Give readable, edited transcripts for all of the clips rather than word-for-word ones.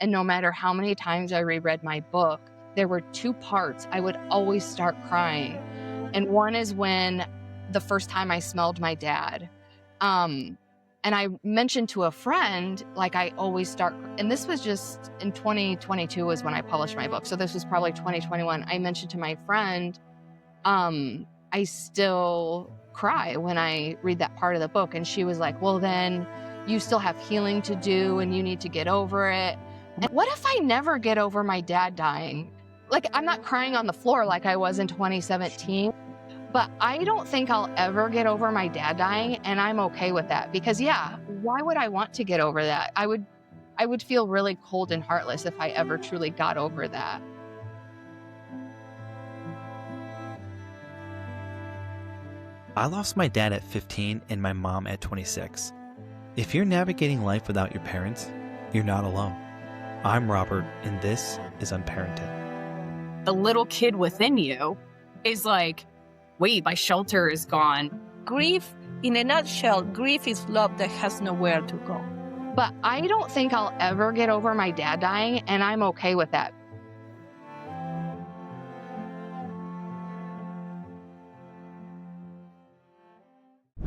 And no matter how many times I reread my book, there were two parts. I would always start crying. And one is when the first time I smelled my dad. Um, and I mentioned to a friend, like I always start, and this was just in 2022 was when I published my book. So this was probably 2021. I mentioned to my friend, I still cry when I read that part of the book. And she was like, well, then you still have healing to do and you need to get over it. And what if I never get over my dad dying? Like, I'm not crying on the floor like I was in 2017, but I don't think I'll ever get over my dad dying. And I'm okay with that because yeah, why would I want to get over that? I would feel really cold and heartless if I ever truly got over that. I lost my dad at 15 and my mom at 26. If you're navigating life without your parents, you're not alone. I'm Robert, and this is Unparented. The little kid within you is like, wait, my shelter is gone. Grief, in a nutshell, grief is love that has nowhere to go. But I don't think I'll ever get over my dad dying, and I'm okay with that.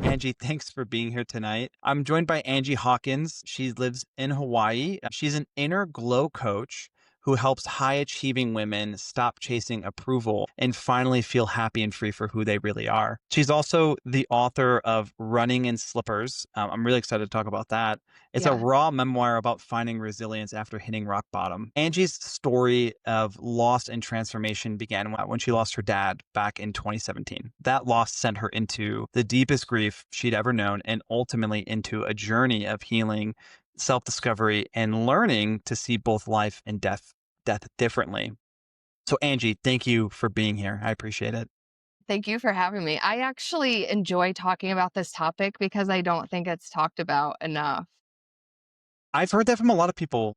Angie, thanks for being here tonight. I'm joined by Angie Hawkins. She lives in Hawaii. She's an inner glow coach who helps high-achieving women stop chasing approval and finally feel happy and free for who they really are. She's also the author of Running in Slippers. I'm really excited to talk about that. It's a raw memoir about finding resilience after hitting rock bottom. Angie's story of loss and transformation began when she lost her dad back in 2017. That loss sent her into the deepest grief she'd ever known and ultimately into a journey of healing, self-discovery, and learning to see both life and death differently. So Angie, thank you for being here. I appreciate it. Thank you for having me. I actually enjoy talking about this topic because I don't think it's talked about enough. I've heard that from a lot of people.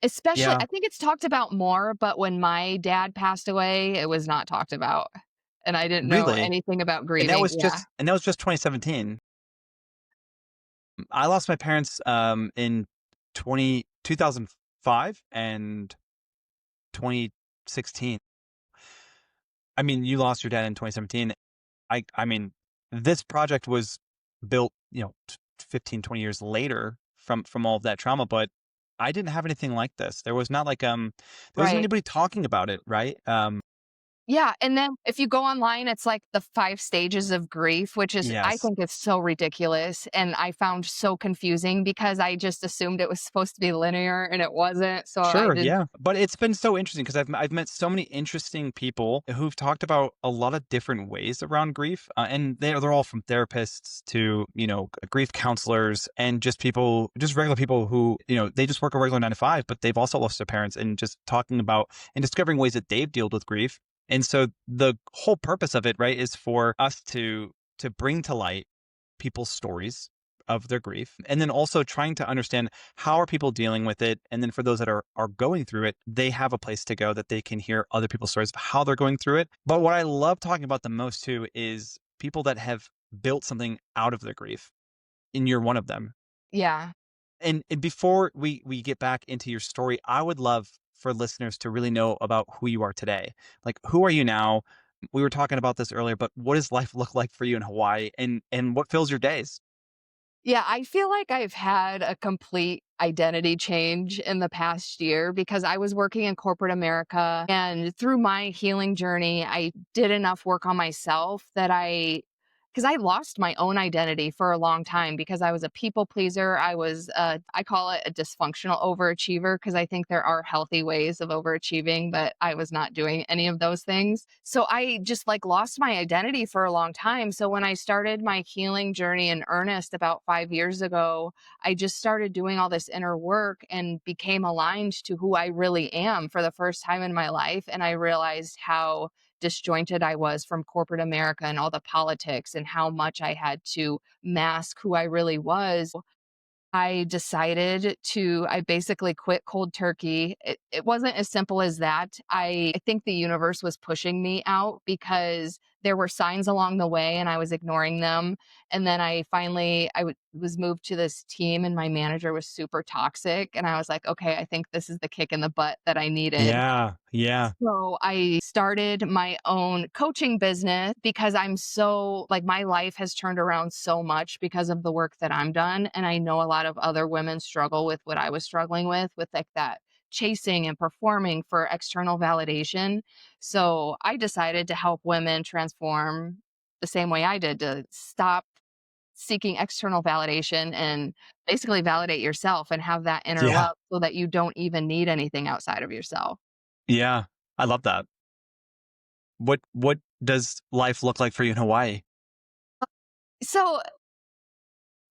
Especially, Yeah. I think it's talked about more, but when my dad passed away, it was not talked about. And I didn't know Really? anything about grieving. And that was just 2017. I lost my parents in 2005 and 2016. I mean, you lost your dad in 2017. I mean, this project was built, 15, 20 years later from all of that trauma, but I didn't have anything like this. There was not like there wasn't Right. anybody talking about it, right? Yeah. And then if you go online, it's like the 5 stages of grief, which is, I Yes. think it's so ridiculous. And I found so confusing because I just assumed it was supposed to be linear and it wasn't. So I Sure, did. yeah. But it's been so interesting because I've met so many interesting people who've talked about a lot of different ways around grief, and they're all from therapists to grief counselors and just regular people who they just work a regular 9 to 5, but they've also lost their parents and just talking about and discovering ways that they've dealt with grief. And so the whole purpose of it, right, is for us to bring to light people's stories of their grief, and then also trying to understand how are people dealing with it. And then for those that are going through it, they have a place to go that they can hear other people's stories of how they're going through it. But what I love talking about the most too is people that have built something out of their grief. And you're one of them. Yeah. And before we get back into your story, I would love for listeners to really know about who you are today. Like, who are you now? We were talking about this earlier, but what does life look like for you in Hawaii, and what fills your days? Yeah, I feel like I've had a complete identity change in the past year because I was working in corporate America, and through my healing journey, I did enough work on myself that because I lost my own identity for a long time because I was a people pleaser. I call it a dysfunctional overachiever because I think there are healthy ways of overachieving, but I was not doing any of those things. So I just lost my identity for a long time. So when I started my healing journey in earnest about 5 years ago, I just started doing all this inner work and became aligned to who I really am for the first time in my life. And I realized how disjointed I was from corporate America and all the politics and how much I had to mask who I really was. I basically quit cold turkey. It wasn't as simple as that. I think the universe was pushing me out because there were signs along the way and I was ignoring them. And then I finally was moved to this team and my manager was super toxic and I was like, okay, I think this is the kick in the butt that I needed. Yeah. Yeah. So I started my own coaching business because I'm so like my life has turned around so much because of the work that I'm done. And I know a lot of other women struggle with what I was struggling with like that chasing and performing for external validation. So I decided to help women transform the same way I did to stop seeking external validation and basically validate yourself and have that inner Yeah. love so that you don't even need anything outside of yourself. Yeah. I love that. What does life look like for you in Hawaii? So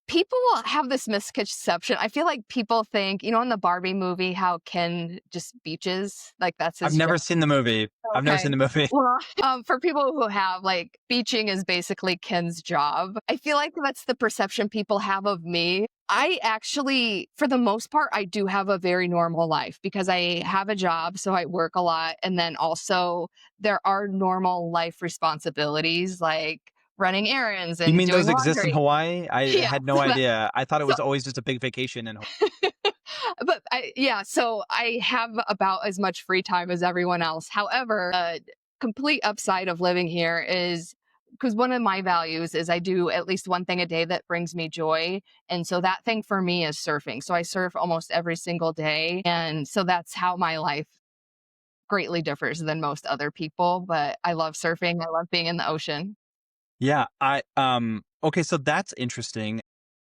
people have this misconception. I feel like people think, in the Barbie movie, how Ken just beaches, like that's I've his job. never seen the movie. I've never Okay. seen the movie. Well, for people who have like beaching is basically Ken's job. I feel like that's the perception people have of me. I actually, for the most part, I do have a very normal life because I have a job, so I work a lot. And then also, there are normal life responsibilities like running errands You and mean doing those exist in laundry. Hawaii? I Yeah. had no idea. I thought it So was always just a big vacation in but so I have about as much free time as everyone else. However, complete upside of living here is because one of my values is I do at least one thing a day that brings me joy. And so that thing for me is surfing. So I surf almost every single day. And so that's how my life greatly differs than most other people. But I love surfing. I love being in the ocean. Yeah, okay, so that's interesting.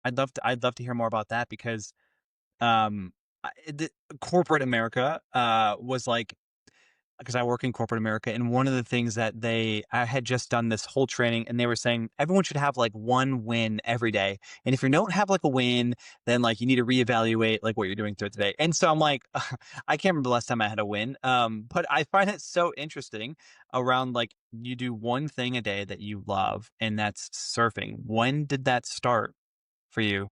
I'd love to hear more about that because um corporate America was like because I work in corporate America, and one of the things that I had just done this whole training, and they were saying everyone should have like one win every day, and if you don't have like a win, then like you need to reevaluate like what you're doing through today. And so I'm like, I can't remember the last time I had a win, but I find it so interesting around like you do one thing a day that you love, and that's surfing. When did that start for you?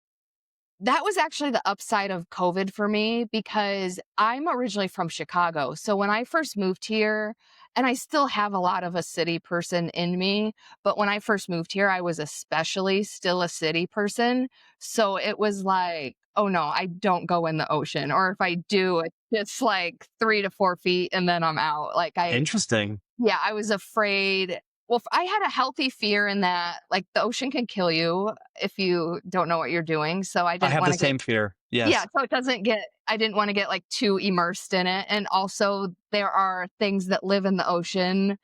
That was actually the upside of COVID for me because I'm originally from Chicago. So when I first moved here, and I still have a lot of a city person in me, but when I first moved here, I was especially still a city person. So it was like, oh no, I don't go in the ocean. Or if I do, it's like 3 to 4 feet and then I'm out. Interesting. Yeah, I was afraid. Well, I had a healthy fear in that, like, the ocean can kill you if you don't know what you're doing. So I I didn't have the want to get, same fear. yeah, Yes. so it doesn't get, I didn't want to get like too immersed in it. And also, there are things that live in the ocean,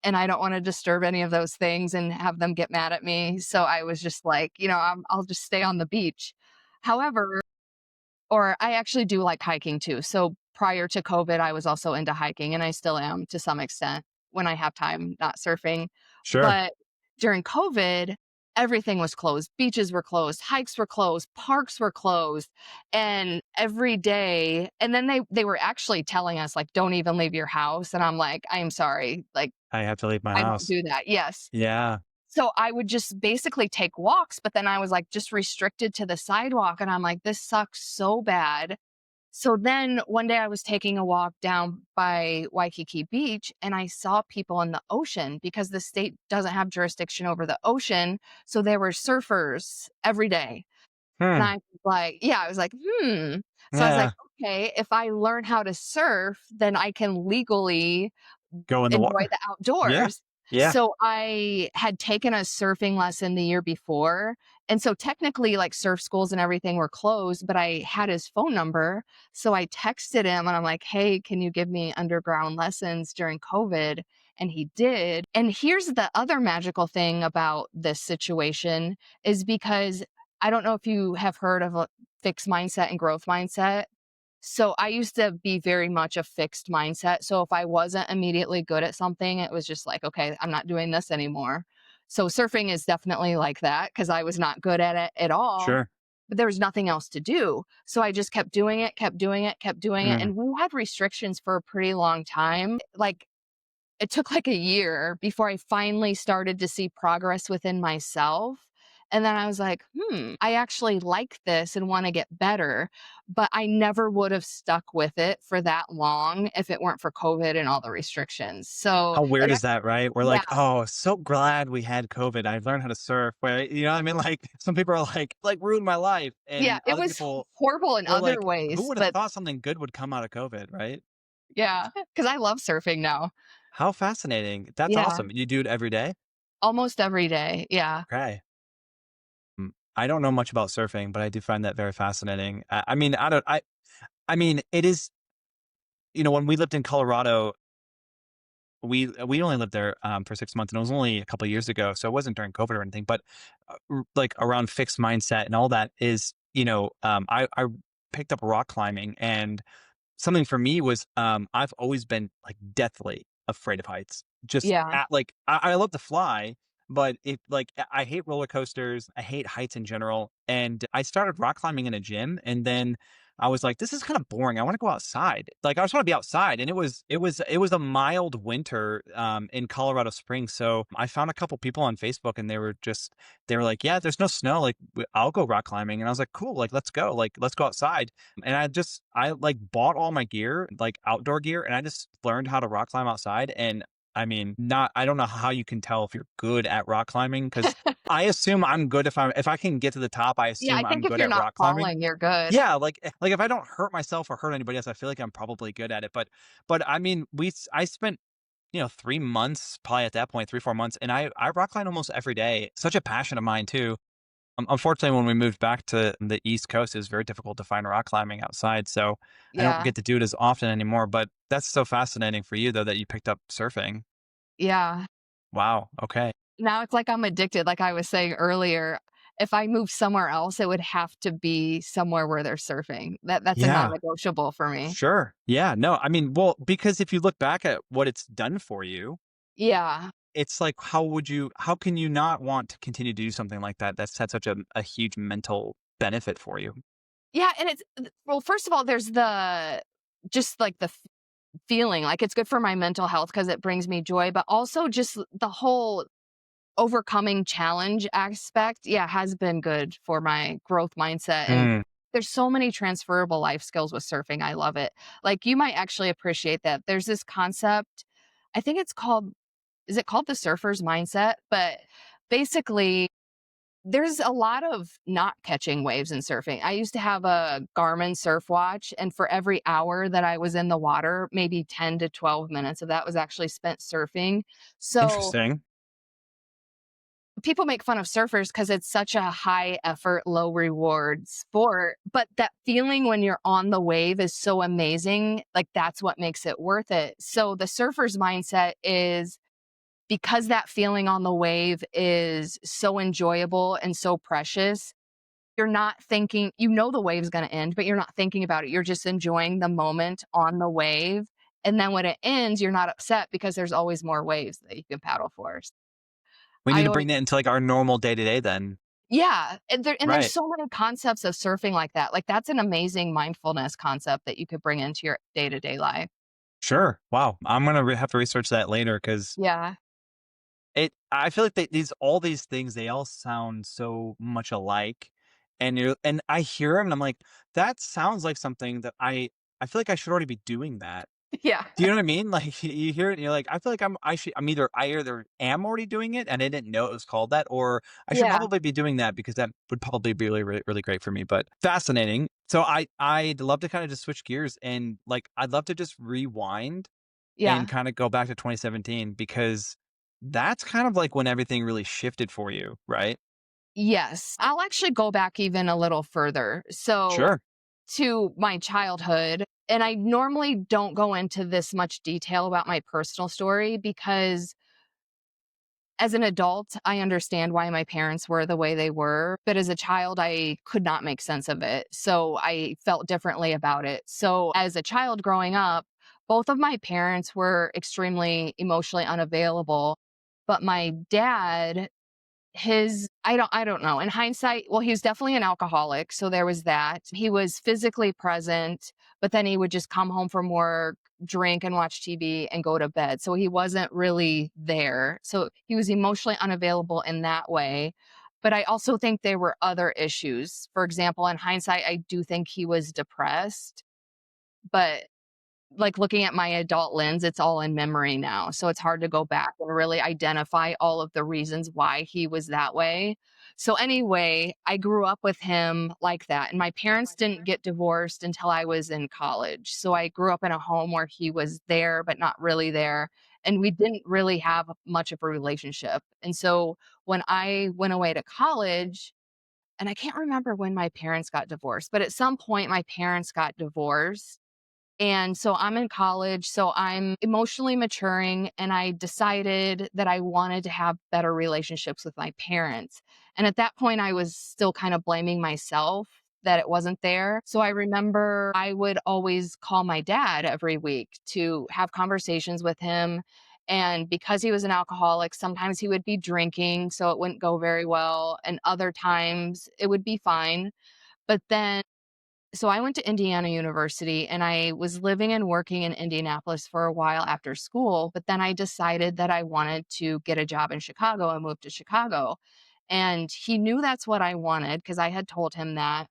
and I don't want to disturb any of those things and have them get mad at me. So I was just like, I'll just stay on the beach. However, or I actually do like hiking too. So prior to COVID, I was also into hiking and I still am to some extent when I have time, not surfing. Sure. But during COVID, everything was closed. Beaches were closed, hikes were closed, parks were closed. And every day, and then they were actually telling us like don't even leave your house. And I'm like, I'm sorry, like I have to leave my I won't house. do that. Yes. Yeah. So I would just basically take walks, but then I was like just restricted to the sidewalk. And I'm like, this sucks so bad. So then one day I was taking a walk down by Waikiki Beach and I saw people in the ocean because the state doesn't have jurisdiction over the ocean. So there were surfers every day. And Hmm. I was like, yeah, I was like, hmm. So I was like, Yeah. okay, if I learn how to surf, then I can legally Go in the enjoy water. the Yeah. outdoors. Yeah. So I had taken a surfing lesson the year before. And so technically, like surf schools and everything were closed, but I had his phone number. So I texted him and I'm like, hey, can you give me underground lessons during COVID? And he did. And here's the other magical thing about this situation is because I don't know if you have heard of a fixed mindset and growth mindset. So I used to be very much a fixed mindset. So if I wasn't immediately good at something, it was just like, okay, I'm not doing this anymore. So surfing is definitely like that because I was not good at it at all, Sure. but there was nothing else to do. So I just kept doing it, kept doing it, kept doing it. Mm. And we had restrictions for a pretty long time. Like it took like a year before I finally started to see progress within myself. And then I was like, I actually like this and want to get better. But I never would have stuck with it for that long if it weren't for COVID and all the restrictions. So How weird it, is that, right? We're yeah, like, "Oh, so glad we had COVID. I learned how to surf." Right? You know what I mean? Like, some people are like ruined my life, yeah, and it other was people, horrible in they're other like, "Who ways. would have But thought something good would come out of COVID?" Right? yeah, because I love surfing now. How fascinating. That's Yeah, awesome. You do it every day? almost every day. Yeah, Okay. I don't know much about surfing, but I do find that very fascinating. I mean, I mean, it is, when we lived in Colorado, we only lived there, for 6 months, and it was only a couple of years ago, so it wasn't during COVID or anything, but, like, around fixed mindset and all that is, I picked up rock climbing, and something for me was, I've always been, like, deathly afraid of heights. Just yeah, at like, I love to fly, but if like, I hate roller coasters, I hate heights in general, and I started rock climbing in a gym, and then I was like, "This is kinda boring, I wanna go outside." Like, I just wanna be outside, and it was a mild winter, in Colorado Springs, so I found a couple people on Facebook, and they were like, "Yeah, there's no snow, like, I'll go rock climbing," and I was like, "Cool, like, let's go outside." And I like bought all my gear, like outdoor gear, and I just learned how to rock climb outside. And I mean, I don't know how you can tell if you're good at rock climbing because I assume I'm good if I can get to the top, I yeah. I assume I'm think if good you're at not rock climbing. falling, you're good. Yeah, like if I don't hurt myself or hurt anybody else, I feel like I'm probably good at it. But I mean, I spent 3 months probably at that point, 3 4 months, and I rock climb almost every day. Such a passion of mine too. Unfortunately, when we moved back to the East Coast, it was very difficult to find rock climbing outside, so I don't Yeah, get to do it as often anymore, but that's so fascinating for you, though, that you picked up surfing. yeah. Wow, okay. Now it's like I'm addicted, like I was saying earlier. If I move somewhere else, it would have to be somewhere where they're surfing. That's a Yeah, non-negotiable for me. sure. Yeah, no, I mean, well, because if you look back at what it's done for you, Yeah. it's like, how can you not want to continue to do something like that that's had such a huge mental benefit for you? Yeah, and well, first of all, there's the just like the feeling, like it's good for my mental health because it brings me joy, but also just the whole overcoming challenge aspect, yeah, has been good for my growth mindset. And Mm, there's so many transferable life skills with surfing. I love it. Like you might actually appreciate that. There's this concept, I think it's called, is it called the surfer's mindset? But basically, there's a lot of not catching waves in surfing. I used to have a Garmin surf watch, and for every hour that I was in the water, maybe 10 to 12 minutes of that was actually spent surfing. So interesting. people make fun of surfers because it's such a high effort, low reward sport. But that feeling when you're on the wave is so amazing. Like that's what makes it worth it. So the surfer's mindset is because that feeling on the wave is so enjoyable and so precious. You're not thinking, the wave's going to end, but you're not thinking about it. You're just enjoying the moment on the wave. And then when it ends, you're not upset because there's always more waves that you can paddle for. We need I to always bring that into, like, our normal day to day then. Yeah, and there's Right. so many concepts of surfing like that. Like, that's an amazing mindfulness concept that you could bring into your day-to-day life. Sure. Wow. I'm gonna have to research that later because Yeah. I feel like all these things, they all sound so much alike, and I hear them, and I'm like, "That sounds like something that I feel like I should already be doing that." Yeah. Do you know what I mean? Like, you hear it, and you're like, "I feel like I either am already doing it, and I didn't know it was called that, or I should Yeah. probably be doing that because that would probably be really, really, really great for me." But fascinating. So I'd love to kinda just switch gears and, like, I'd love to just rewind and Yeah. kinda go back to 2017 because that's kind of like when everything really shifted for you, right? Yes. I'll actually go back even a little further. So, Sure. to my childhood, and I normally don't go into this much detail about my personal story because as an adult, I understand why my parents were the way they were, but as a child, I could not make sense of it. So I felt differently about it. So as a child growing up, both of my parents were extremely emotionally unavailable, but my dad, I don't know. In hindsight, well, he was definitely an alcoholic, so there was that. He was physically present, but then he would just come home from work, drink and watch TV and go to bed. So he wasn't really there. So he was emotionally unavailable in that way. But I also think there were other issues. For example, in hindsight, I do think he was depressed, but like looking at my adult lens, it's all in memory now. So it's hard to go back and really identify all of the reasons why he was that way. So anyway, I grew up with him like that. And my parents didn't get divorced until I was in college. So I grew up in a home where he was there, but not really there. And we didn't really have much of a relationship. And so when I went away to college, and I can't remember when my parents got divorced, but at some point my parents got divorced, and so I'm in college, so I'm emotionally maturing, and I decided that I wanted to have better relationships with my parents. And at that point, I was still kind of blaming myself that it wasn't there. So I remember I would always call my dad every week to have conversations with him. And because he was an alcoholic, sometimes he would be drinking, so it wouldn't go very well. And other times it would be fine. But then so I went to Indiana University and I was living and working in Indianapolis for a while after school, but then I decided that I wanted to get a job in Chicago and moved to Chicago. And he knew that's what I wanted because I had told him that.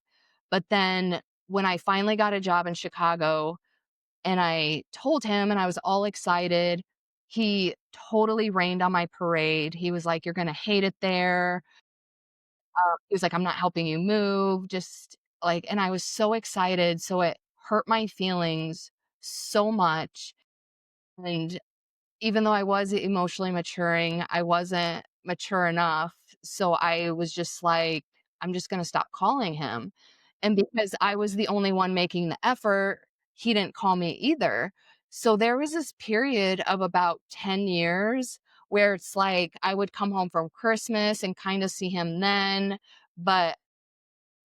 But then when I finally got a job in Chicago and I told him and I was all excited, he totally rained on my parade. He was like, "You're going to hate it there." He was like, "I'm not helping you move," just like, and I was so excited, so it hurt my feelings so much, and even though I was emotionally maturing, I wasn't mature enough, so I was just like, "I'm just gonna stop calling him," and because I was the only one making the effort, he didn't call me either. So there was this period of about 10 years where it's like I would come home from Christmas and kinda see him then, but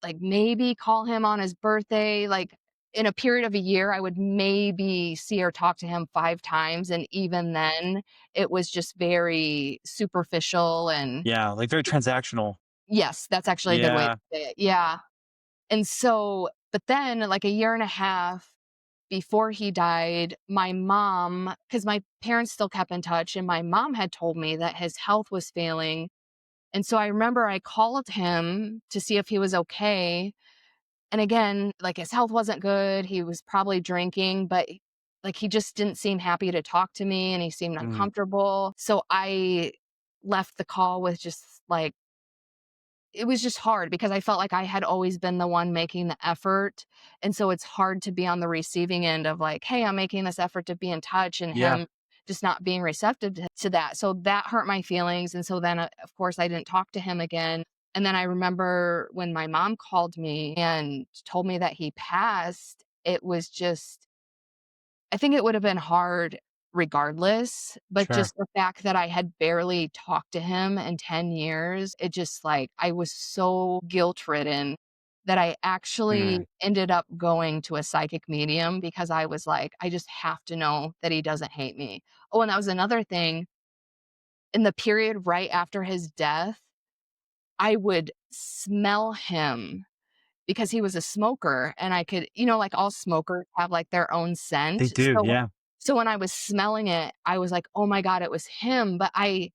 like, maybe call him on his birthday, like, in a period of a year, I would maybe see or talk to him 5 times, and even then, it was just very superficial and Yeah, like very transactional. yes, that's actually a good way to Yeah. say it, yeah, and so but then, like, a year and a half before he died, my mom, because my parents still kept in touch, and my mom had told me that his health was failing, and so I remember I called him to see if he was okay. And again, like, his health wasn't good, he was probably drinking, but, like, he just didn't seem happy to talk to me, and he seemed Mm, uncomfortable. So I left the call with just, like, it was just hard because I felt like I had always been the one making the effort, and so it's hard to be on the receiving end of like, "Hey, I'm making this effort to be in touch," and yeah, him just not being receptive to that. So that hurt my feelings, and so then, of course, I didn't talk to him again, and then I remember when my mom called me and told me that he passed, it was just I think it would have been hard regardless, but sure. just the fact that I had barely talked to him in 10 years, it just like I was so guilt-ridden that I Mm, actually ended up going to a psychic medium because I was like, "I just have to know that he doesn't hate me." Oh, and that was another thing. In the period right after his death, I would smell him because he was a smoker and I could like all smokers have like their own they scent. do, yeah. So when I was smelling it, I was like, "Oh my god, it was him." But I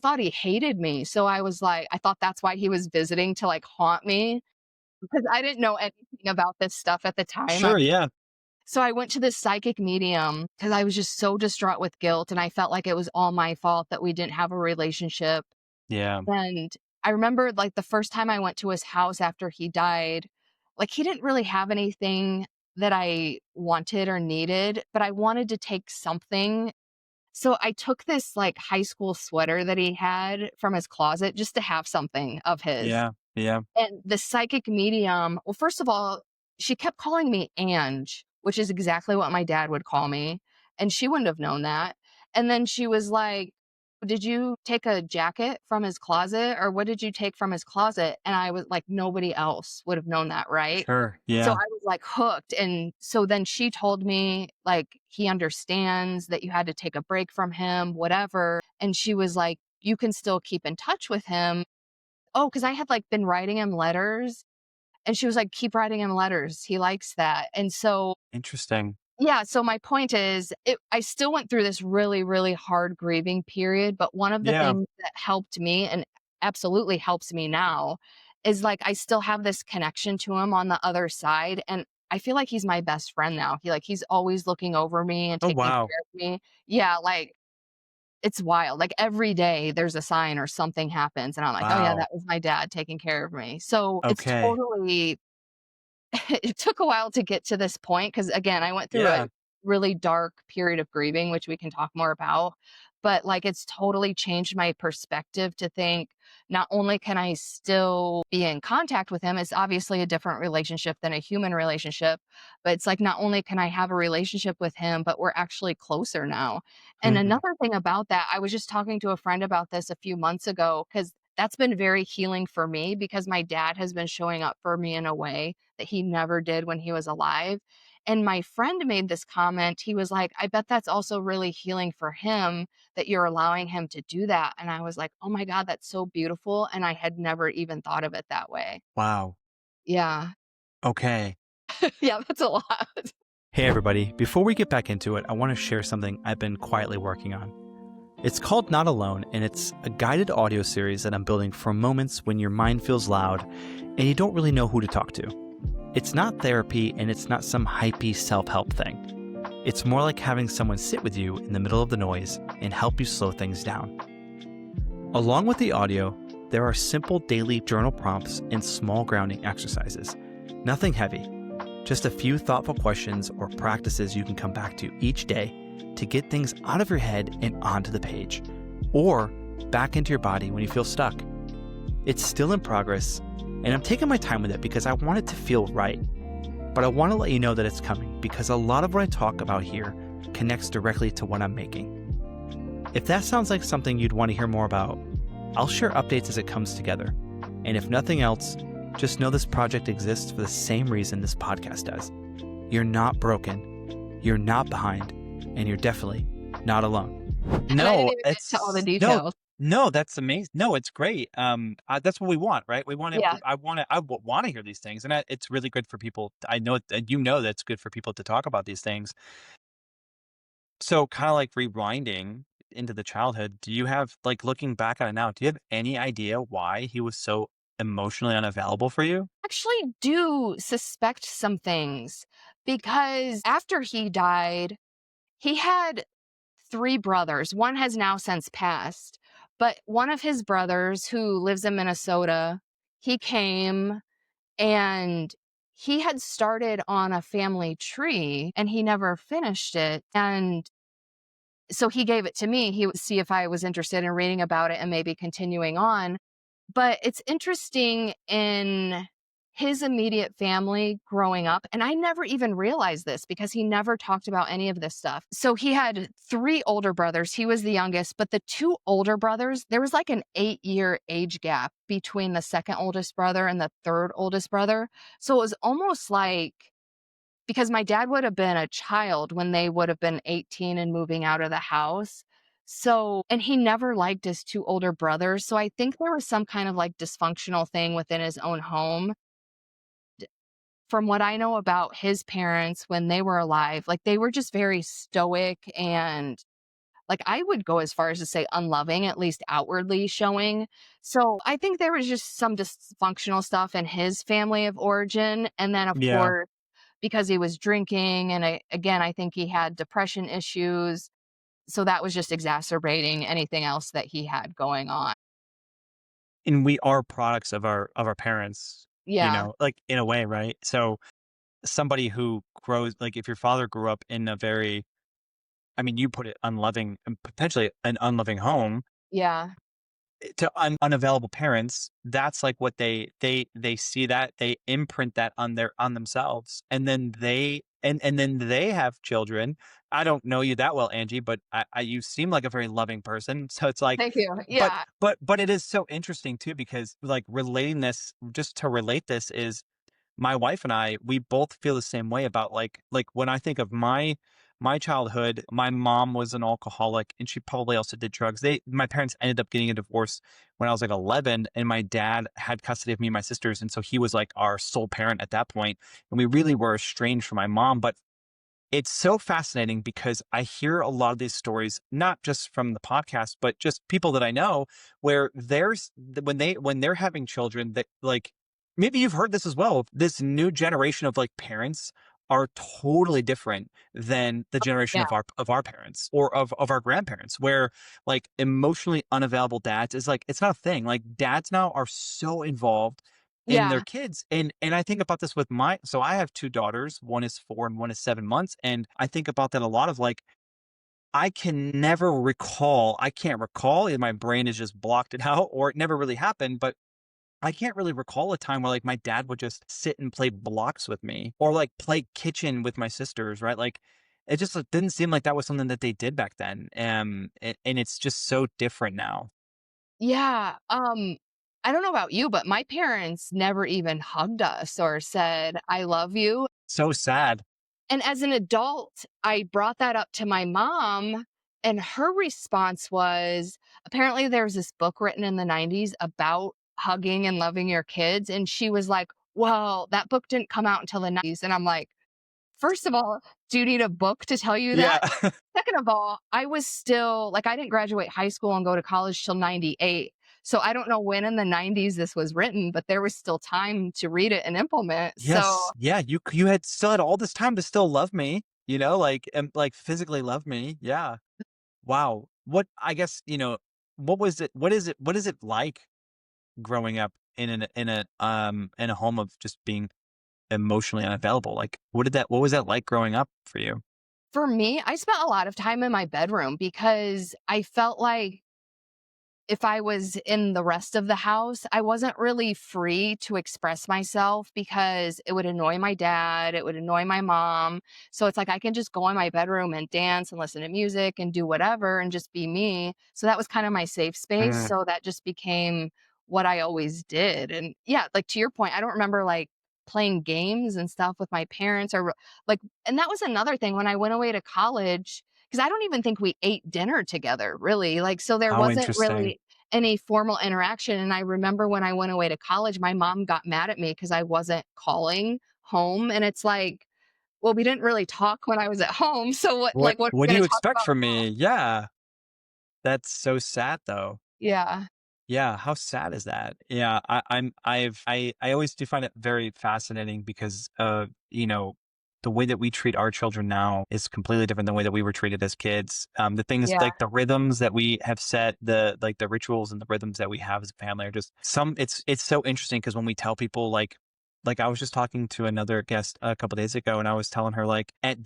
thought he hated me. So I was like, I thought that's why he was visiting to like haunt me because I didn't know anything about this stuff at the time. Sure, yeah, So I went to this psychic medium because I was just so distraught with guilt and I felt like it was all my fault that we didn't have a relationship. yeah, And I remember, like, the first time I went to his house after he died, like, he didn't really have anything that I wanted or needed, but I wanted to take something. So I took this, like, high school sweater that he had from his closet just to have something of his. yeah, yeah, And the psychic medium well, first of all, she kept calling me Ange, which is exactly what my dad would call me, and she wouldn't have known that. And then she was like, "Did you take a jacket from his closet, or what did you take from his closet?" And I was like, "Nobody else would have known that, right?" sure, So yeah. I was, like, hooked, and so then she told me, like, "He understands that you had to take a break from him, whatever," and she was like, "You can still keep in touch with him." Oh, because I had, like, been writing him letters, and she was like, "Keep writing him letters, he likes that." And so Interesting. yeah, so my point is, I still went through this really, really hard grieving period, but one of the Yeah, things that helped me and absolutely helps me now is like I still have this connection to him on the other side. And I feel like he's my best friend now. He's always looking over me and Oh, taking wow. care of me. Yeah, like it's wild. Like every day there's a sign or something happens and I'm like, "Oh yeah, Wow. that was my dad taking care of me." So it's Okay. totally it took a while to get to this point because again, I went through a Yeah. really dark period of grieving, which we can talk more about. But like it's totally changed my perspective to think not only can I still be in contact with him, it's obviously a different relationship than a human relationship, but it's like not only can I have a relationship with him, but we're actually closer now. And Mhm. another thing about that, I was just talking to a friend about this a few months ago because that's been very healing for me because my dad has been showing up for me in a way that he never did when he was alive. And my friend made this comment. He was like, I bet that's also really healing for him that you're allowing him to do that. And I was like, oh my God, that's so beautiful. And I had never even thought of it that way. Wow. Yeah. Okay. Yeah, that's a lot. Hey, everybody. Before we get back into it, I want to share something I've been quietly working on. It's called Not Alone, and it's a guided audio series that I'm building for moments when your mind feels loud and you don't really know who to talk to. It's not therapy, and it's not some hypey self-help thing. It's more like having someone sit with you in the middle of the noise and help you slow things down. Along with the audio, there are simple daily journal prompts and small grounding exercises. Nothing heavy, just a few thoughtful questions or practices you can come back to each day to get things out of your head and onto the page, or back into your body when you feel stuck. It's still in progress, and I'm taking my time with it because I want it to feel right. But I want to let you know that it's coming because a lot of what I talk about here connects directly to what I'm making. If that sounds like something you'd want to hear more about, I'll share updates as it comes together. And if nothing else, just know this project exists for the same reason this podcast does. You're not broken, you're not behind, and you're definitely not alone. And I didn't No, even get to all the it's no, details. no, that's amazing. No, it's great. That's what we want, right? We want to. Yeah. I want to hear these things, and it's really good for people. I know that that's good for people to talk about these things. So, kind of like rewinding into the childhood, do you have like looking back on it now? Do you have any idea why he was so emotionally unavailable for you? Actually do suspect some things because after he died, he had 3 brothers. One has now since passed, but one of his brothers who lives in Minnesota, he came and he had started on a family tree and he never finished it. And so he gave it to me. He would see if I was interested in reading about it and maybe continuing on. But it's interesting in his immediate family growing up, and I never even realized this because he never talked about any of this stuff. So he had 3 older brothers. He was the youngest, but the 2 older brothers, there was like an 8-year age gap between the second oldest brother and the third oldest brother. So it was almost like because my dad would have been a child when they would have been 18 and moving out of the house. So, and he never liked his 2 older brothers. So I think there was some kind of like dysfunctional thing within his own home. From what I know about his parents when they were alive, like they were just very stoic and like I would go as far as to say unloving, at least outwardly showing. So I think there was just some dysfunctional stuff in his family of origin. And then, of Yeah. course, because he was drinking. And again, I think he had depression issues. So that was just exacerbating anything else that he had going on. And we are products of our parents, Yeah. like in a way, right? So somebody who grows like if your father grew up in a very, I mean, you put it unloving and potentially an unloving home Yeah. to unavailable parents, that's like what they see that they imprint that on themselves, and then they have children. I don't know you that well, Angie, but you seem like a very loving person. So it's like, Thank you. but Yeah. but it is so interesting too because like relating this just to relate this is my wife and I, we both feel the same way about like when I think of my childhood, my mom was an alcoholic and she probably also did drugs. My parents ended up getting a divorce when I was like 11 and my dad had custody of me and my sisters and so he was like our sole parent at that point and we really were estranged from my mom, but It's so fascinating because I hear a lot of these stories, not just from the podcast, but just people that I know where when they're having children that like maybe you've heard this as well. This new generation of like parents are totally different than the generation Yeah. of our parents or of our grandparents, where like emotionally unavailable dads is like it's not a thing. Like dads now are so involved in their Yeah. kids. And I think about this with my so I have 2 daughters, one is 4 and one is 7 months, and I think about that a lot of like, I can't recall, and my brain has just blocked it out, or it never really happened, but I can't really recall a time where, like, my dad would just sit and play blocks with me or, like, play kitchen with my sisters, right? Like, it just, like, didn't seem like that was something that they did back then, and it's just so different now. Yeah. I don't know about you, but my parents never even hugged us or said, I love you. So sad. And as an adult, I brought that up to my mom, and her response was apparently there was this book written in the 90s about hugging and loving your kids. And she was like, well, that book didn't come out until the 90s. And I'm like, first of all, do you need a book to tell you Yeah. that? Second of all, I was still like, I didn't graduate high school and go to college till 98. So I don't know when in the 90s this was written, but there was still time to read it and implement. So Yes. Yeah, you had still had all this time to still love me, you know, like, and, like, physically love me. Yeah. Wow. What I guess, what is it like growing up in a home of just being emotionally unavailable? Like, what was that like growing up for you? for me, I spent a lot of time in my bedroom because I felt like if I was in the rest of the house, I wasn't really free to express myself because it would annoy my dad, it would annoy my mom. So it's like I can just go in my bedroom and dance and listen to music and do whatever and just be me. So that was kind of my safe space. Mm. So that just became what I always did. And yeah, like to your point, I don't remember like playing games and stuff with my parents or like, and that was another thing when I went away to college. Because I don't even think we ate dinner together, really. Like, so there How wasn't interesting. really any formal interaction. And I remember when I went away to college, my mom got mad at me because I wasn't calling home. And it's like, well, we didn't really talk when I was at home. So what are What we do going you to talk expect about? from me? Yeah. That's so sad though. Yeah. Yeah, how sad is that? Yeah, I always do find it very fascinating because the way that we treat our children now is completely different than the way that we were treated as kids. The things Yeah. like the rhythms that we have set, the rituals and the rhythms that we have as a family are just it's so interesting because when we tell people like I was just talking to another guest a couple days ago and I was telling her like at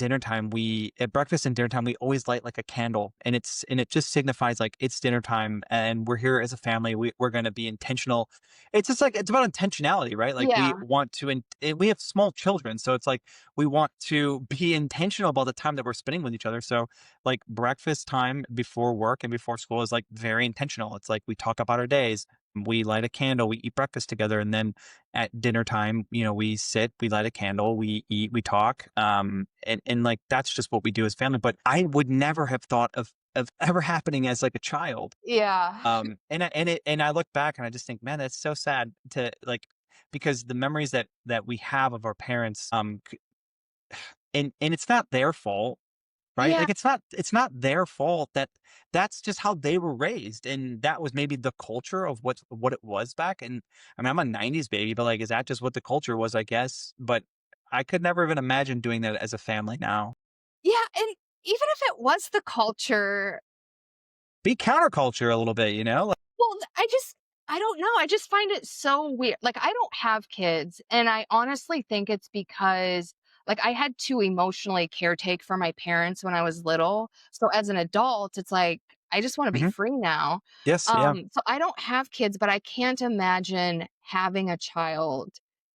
breakfast and dinner time we always light like a candle and it just signifies like it's dinner time and we're here as a family. We're going to be intentional. It's just like it's about intentionality, right? Like we Yeah. want to and we have small children, so it's like we want to be intentional about the time that we're spending with each other. So like breakfast time before work and before school is like very intentional. It's like we talk about our days, we light a candle, we eat breakfast together, and then at dinner time, we sit, we light a candle, we eat, we talk, and like that's just what we do as family. But I would never have thought of ever happening as like a child. Yeah. And I look back and I just think, man, that's so sad to like because the memories that we have of our parents, and it's not their fault, right? Yeah. Like it's not their fault that's just how they were raised, and that was maybe the culture of what it was back. And I mean, I'm a '90s baby, but like, is that just what the culture was? I guess, but I could never even imagine doing that as a family now. Yeah. And even if it was the culture, Be counterculture a little bit, you know? Like, well, I don't know. I just find it so weird. Like, I don't have kids, and I honestly think it's because, like, I had to emotionally caretake for my parents when I was little. So as an adult, it's like, I just want to be mhm. free now. Yes, yeah. So I don't have kids, but I can't imagine having a child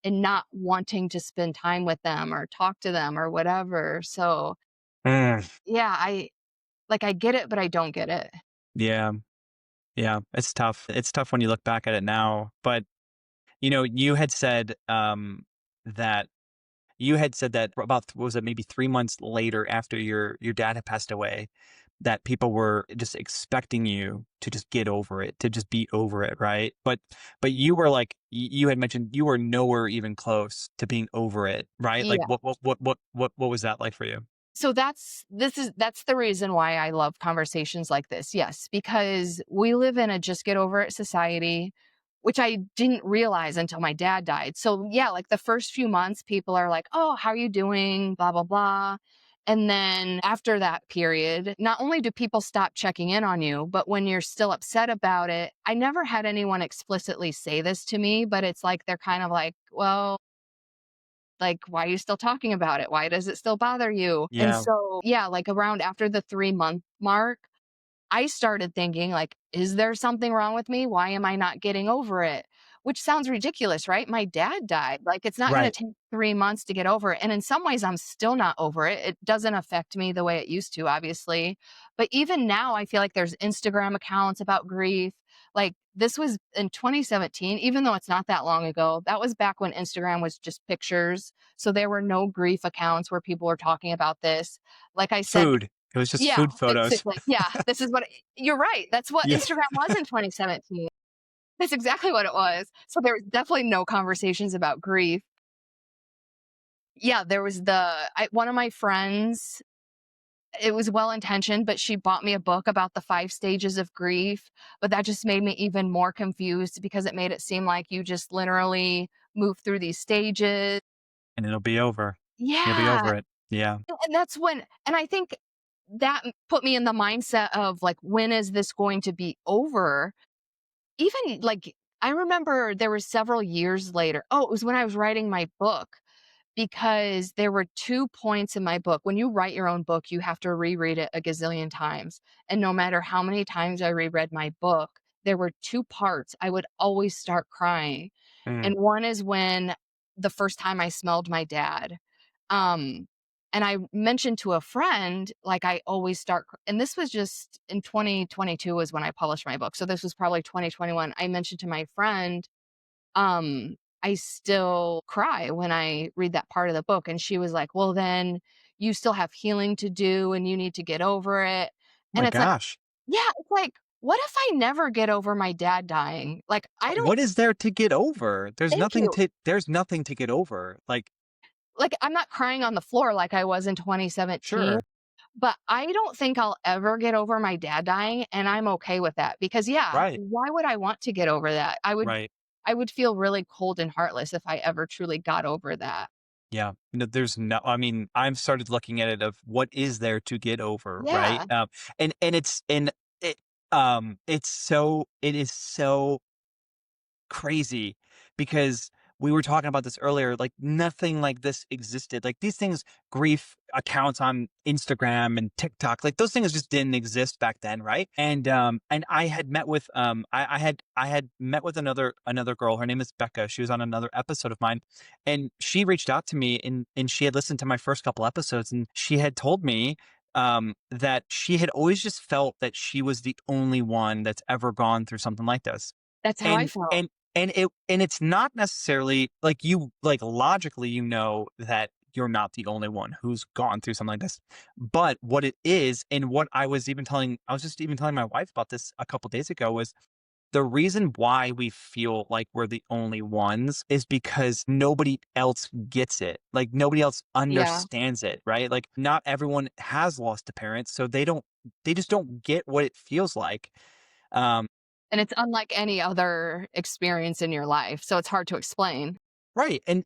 and not wanting to spend time with them or talk to them or whatever. So Mm, yeah, I get it, but I don't get it. yeah, yeah. It's tough. It's tough when you look back at it now. But you had said that about what was it, maybe 3 months later after your dad had passed away, that people were just expecting you to just get over it, to just be over it, right? But you were like you had mentioned you were nowhere even close to being over it, right? Like Yeah. what was that like for you? So that's the reason why I love conversations like this. Yes, because we live in a just get over it society, which I didn't realize until my dad died. So yeah, like the first few months people are like, "Oh, how are you doing?" blah blah blah. And then after that period, not only do people stop checking in on you, but when you're still upset about it, I never had anyone explicitly say this to me, but it's like they're kind of like, "Well, like, why are you still talking about it? Why does it still bother you?" And Yeah. so, yeah, like around after the 3-month mark, I started thinking like, is there something wrong with me? Why am I not getting over it? Which sounds ridiculous, right? My dad died. Like it's not going to Right. take 3 months to get over it. And in some ways I'm still not over it. It doesn't affect me the way it used to, obviously. But even now I feel like there's Instagram accounts about grief. Like this was in 2017, even though it's not that long ago. That was back when Instagram was just pictures. So there were no grief accounts where people were talking about this. Like I said, Food. It was just yeah, food photos. basically. Yeah, this is what you're right. That's what Yeah. Instagram was in 2017. That's exactly what it was. So there was definitely no conversations about grief. Yeah, there was one of my friends, it was well intentioned, but she bought me a book about the 5 stages of grief, but that just made me even more confused because it made it seem like you just literally move through these stages. And it'll be over. You'll be Yeah, over it. Yeah. and that's when and I think that put me in the mindset of like, when is this going to be over? Even, like, I remember there were several years later, it was when I was writing my book, because there were 2 points in my book. When you write your own book, you have to reread it a gazillion times, and no matter how many times I reread my book, there were 2 parts I would always start crying, Mm. and one is when the first time I smelled my dad. Um, and I mentioned to a friend, like, I always and this was just in 2022 was when I published my book. So this was probably 2021. I mentioned to my friend, I still cry when I read that part of the book. And she was like, well, then you still have healing to do and you need to get over it. Oh And my it's like, gosh. yeah, it's like, what if I never get over my dad dying? Like, I don't, What is there to get over? thank you. There's nothing to get over. Like, Like, I'm not crying on the floor like I was in 2017. sure. But I don't think I'll ever get over my dad dying, and I'm okay with that because, yeah, Right. why would I want to get over that? Right. I would feel really cold and heartless if I ever truly got over that. Yeah. There's no, I mean, I've started looking at it of what is there to get over, right? Yeah, It is so crazy because we were talking about this earlier, like nothing like this existed. Like these things, grief accounts on Instagram and TikTok, like those things just didn't exist back then, right? And I had met with I had met with another girl. Her name is Becca. She was on another episode of mine, and she reached out to me and she had listened to my first couple episodes, and she had told me that she had always just felt that she was the only one that's ever gone through something like this. that's how I And felt. and it's not necessarily like you like logically you know that you're not the only one who's gone through something like this. But what it is, and what I was just even telling my wife about this a couple days ago, was the reason why we feel like we're the only ones is because nobody else gets it. Like nobody else Yeah, understands it, right? Like not everyone has lost a parent, so they just don't get what it feels like. Um, and it's unlike any other experience in your life, so it's hard to explain. Right, and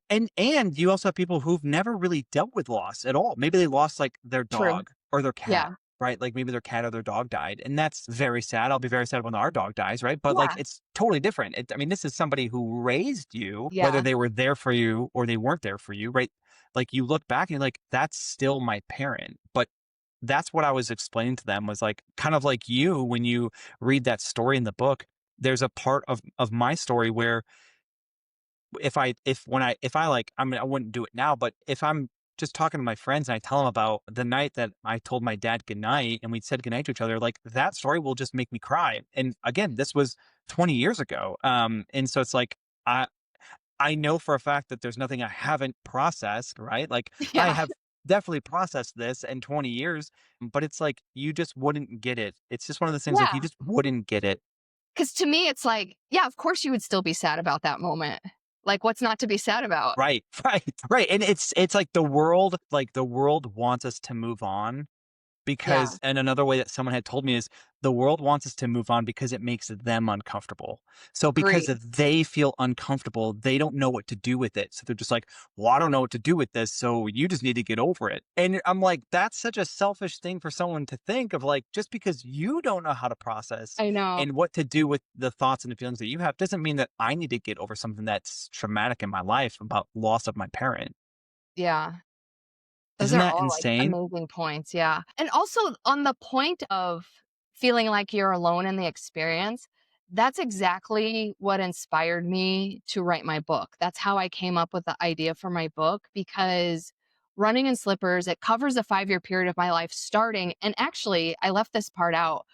you also have people who've never really dealt with loss at all. Maybe they lost, like, their True. dog or their cat, Yeah. right? Like, maybe their cat or their dog died, and that's very sad. I'll be very sad when our dog dies, right? But, like, Yeah. it's totally different. I mean, this is somebody who raised you, whether Yeah. they were there for you or they weren't there for you, right? Like, you look back and you're like, "That's still my parent." But that's what I was explaining to them was, like, kind of like you when you read that story in the book, there's a part of my story where if I like, I mean, I wouldn't do it now, but if I'm just talking to my friends and I tell them about the night that I told my dad goodnight and we said goodnight to each other, like that story will just make me cry. And again, this was 20 years ago. And so it's like, I, I know for a fact that there's nothing I haven't processed, right? Like I Yeah. have definitely processed this in 20 years, but it's like, you just wouldn't get it. It's just one of those things like you Yeah. just wouldn't get it. Because to me, it's like, yeah, of course you would still be sad about that moment. Like, what's not to be sad about? Right, right, and it's like the world wants us to move on Yeah, because and another way that someone had told me is the world wants us to move on because it makes them uncomfortable. So because agree. if they feel uncomfortable, they don't know what to do with it. So they're just like, "Well, I don't know what to do with this, so you just need to get over it." And I'm like, that's such a selfish thing for someone to think of like just because you don't know how to process I know. and what to do with the thoughts and the feelings that you have doesn't mean that I need to get over something that's traumatic in my life about loss of my parent. Yeah. Those Isn't are that all, like, insane? amazing points, yeah. And also on the point of feeling like you're alone in the experience, that's exactly what inspired me to write my book. That's how I came up with the idea for my book because Running in Slippers, it covers a 5-year period of my life starting and actually, I left this part out.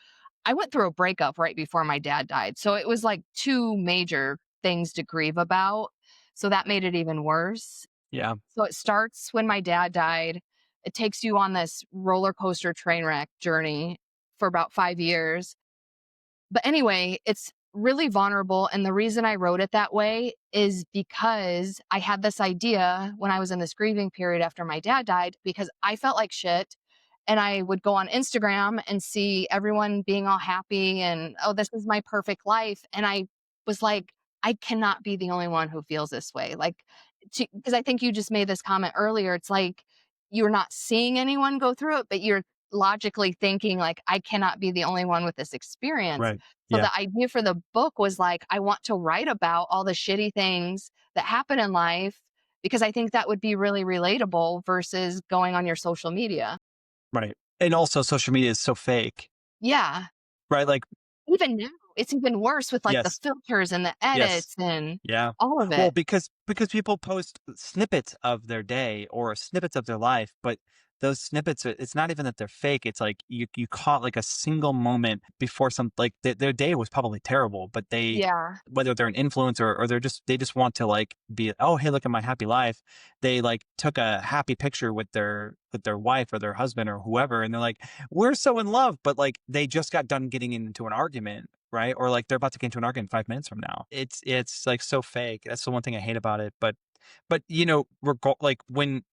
I went through a breakup right before my dad died, so it was, like, 2 major things to grieve about, so that made it even worse. Yeah, So it starts when my dad died. It takes you on this roller coaster train wreck journey for about 5 years. But anyway, it's really vulnerable. And the reason I wrote it that way is because I had this idea when I was in this grieving period after my dad died, because I felt like shit. And I would go on Instagram and see everyone being all happy and, oh, this is my perfect life. And I was like, I cannot be the only one who feels this way. Like, because I think you just made this comment earlier. It's like you're not seeing anyone go through it, but you're logically thinking like I cannot be the only one with this experience. right. So Yeah, the idea for the book was like I want to write about all the shitty things that happen in life because I think that would be really relatable versus going on your social media. right. And also social media is so fake, Yeah. right? Like, Even now, it's even worse with like the yes, filters and the yes, edits and yeah. all of Well, it. because people post snippets of their day or snippets of their life, but those snippets, it's not even that they're fake. It's like you caught like a single moment before some like their day was probably terrible, but they Yeah. whether they're an influencer or they just want to like be oh hey look at my happy life. They like took a happy picture with their wife or their husband or whoever, and they're like we're so in love, but like they just got done getting into an argument, right? Or like they're about to get into an argument 5 minutes from now. It's like so fake. That's the one thing I hate about it. But you know, like when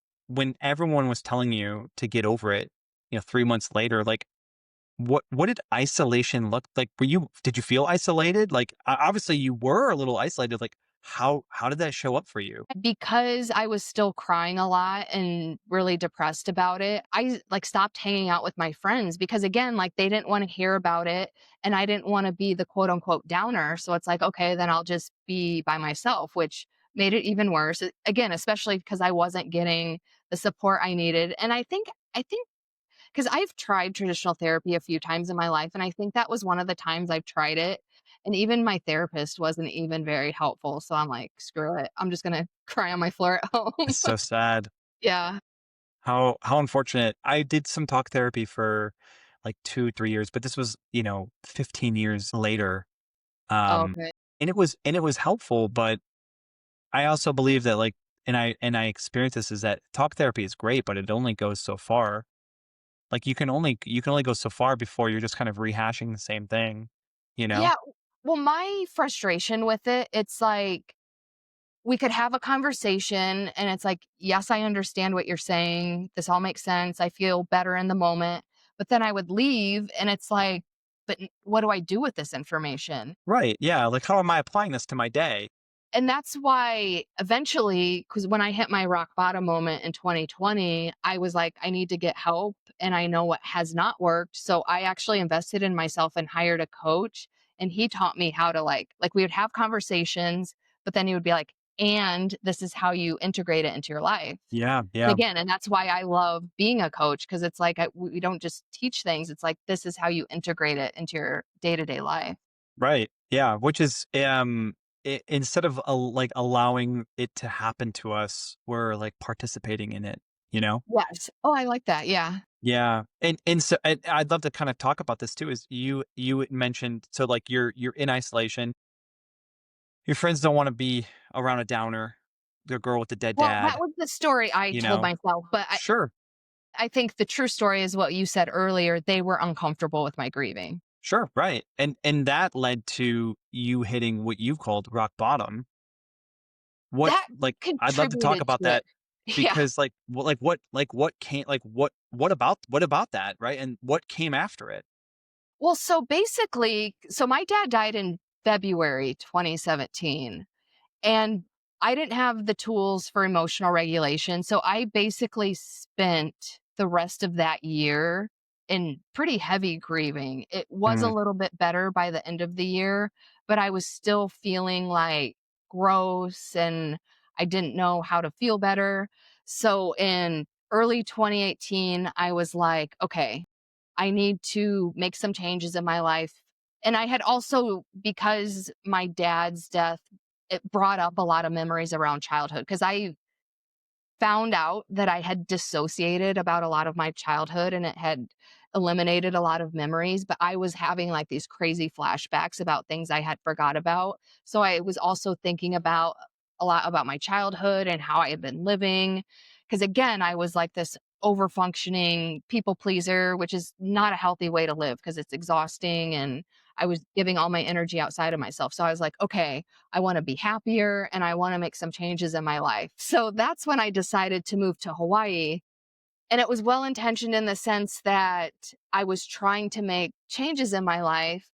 everyone was telling you to get over it, you know, 3 months later, like what did isolation look like? Did you feel isolated? Like obviously you were a little isolated. Like how did that show up for you? Because I was still crying a lot and really depressed about it, I like stopped hanging out with my friends because again, like they didn't want to hear about it and I didn't want to be the quote unquote downer. So it's like, okay, then I'll just be by myself, which made it even worse. Again, especially because I wasn't getting the support I needed. And I think because I've tried traditional therapy a few times in my life, and I think that was one of the times I've tried it. And even my therapist wasn't even very helpful. So I'm like, screw it. I'm just gonna cry on my floor at home. It's so sad. Yeah. How unfortunate. I did some talk therapy for like 2, 3 years, but this was, you know, 15 years later. Um, Okay. and it was helpful, but I also believe that like and I experienced this is that talk therapy is great, but it only goes so far. Like you can only go so far before you're just kind of rehashing the same thing, you know? Yeah. Well, my frustration with it, it's like we could have a conversation and it's like, yes, I understand what you're saying. This all makes sense. I feel better in the moment. But then I would leave and it's like, but what do I do with this information? Right. Yeah. Like how am I applying this to my day? And that's why eventually, because when I hit my rock bottom moment in 2020, I was like, I need to get help and I know what has not worked. So I actually invested in myself and hired a coach. And he taught me how to like we would have conversations, but then he would be like, and this is how you integrate it into your life. Yeah. And Yeah. again, and that's why I love being a coach because it's like we don't just teach things. It's like this is how you integrate it into your day to day life. Right. Yeah. Which is instead of like allowing it to happen to us, we're like participating in it, you know? Yes. Oh, I like that. Yeah. Yeah. And so and I'd love to kind of talk about this too is you mentioned so like you're in isolation. Your friends don't want to be around a downer, the girl with the dead Well, that dad, was the story I you told know? myself, but Sure. I think the true story is what you said earlier. They were uncomfortable with my grieving. Sure, right. And that led to you hitting what you've called rock bottom. What That like, I'd love to talk contributed about to it. that Yeah. because, what came what about that, right? And what came after it? Well, so basically, so my dad died in February 2017. And I didn't have the tools for emotional regulation. So I basically spent the rest of that year in pretty heavy grieving. It was a Mm, little bit better by the end of the year, but I was still feeling like gross and I didn't know how to feel better. So in early 2018, I was like, okay, I need to make some changes in my life. And I had also, because my dad's death, it brought up a lot of memories around childhood because I found out that I had dissociated about a lot of my childhood and it had eliminated a lot of memories, but I was having like these crazy flashbacks about things I had forgot about. So I was also thinking about a lot about my childhood and how I had been living. Because again, I was like this over functioning people pleaser, which is not a healthy way to live because it's exhausting. And I was giving all my energy outside of myself. So I was like, okay, I want to be happier and I want to make some changes in my life. So that's when I decided to move to Hawaii. And it was well intentioned in the sense that I was trying to make changes in my life,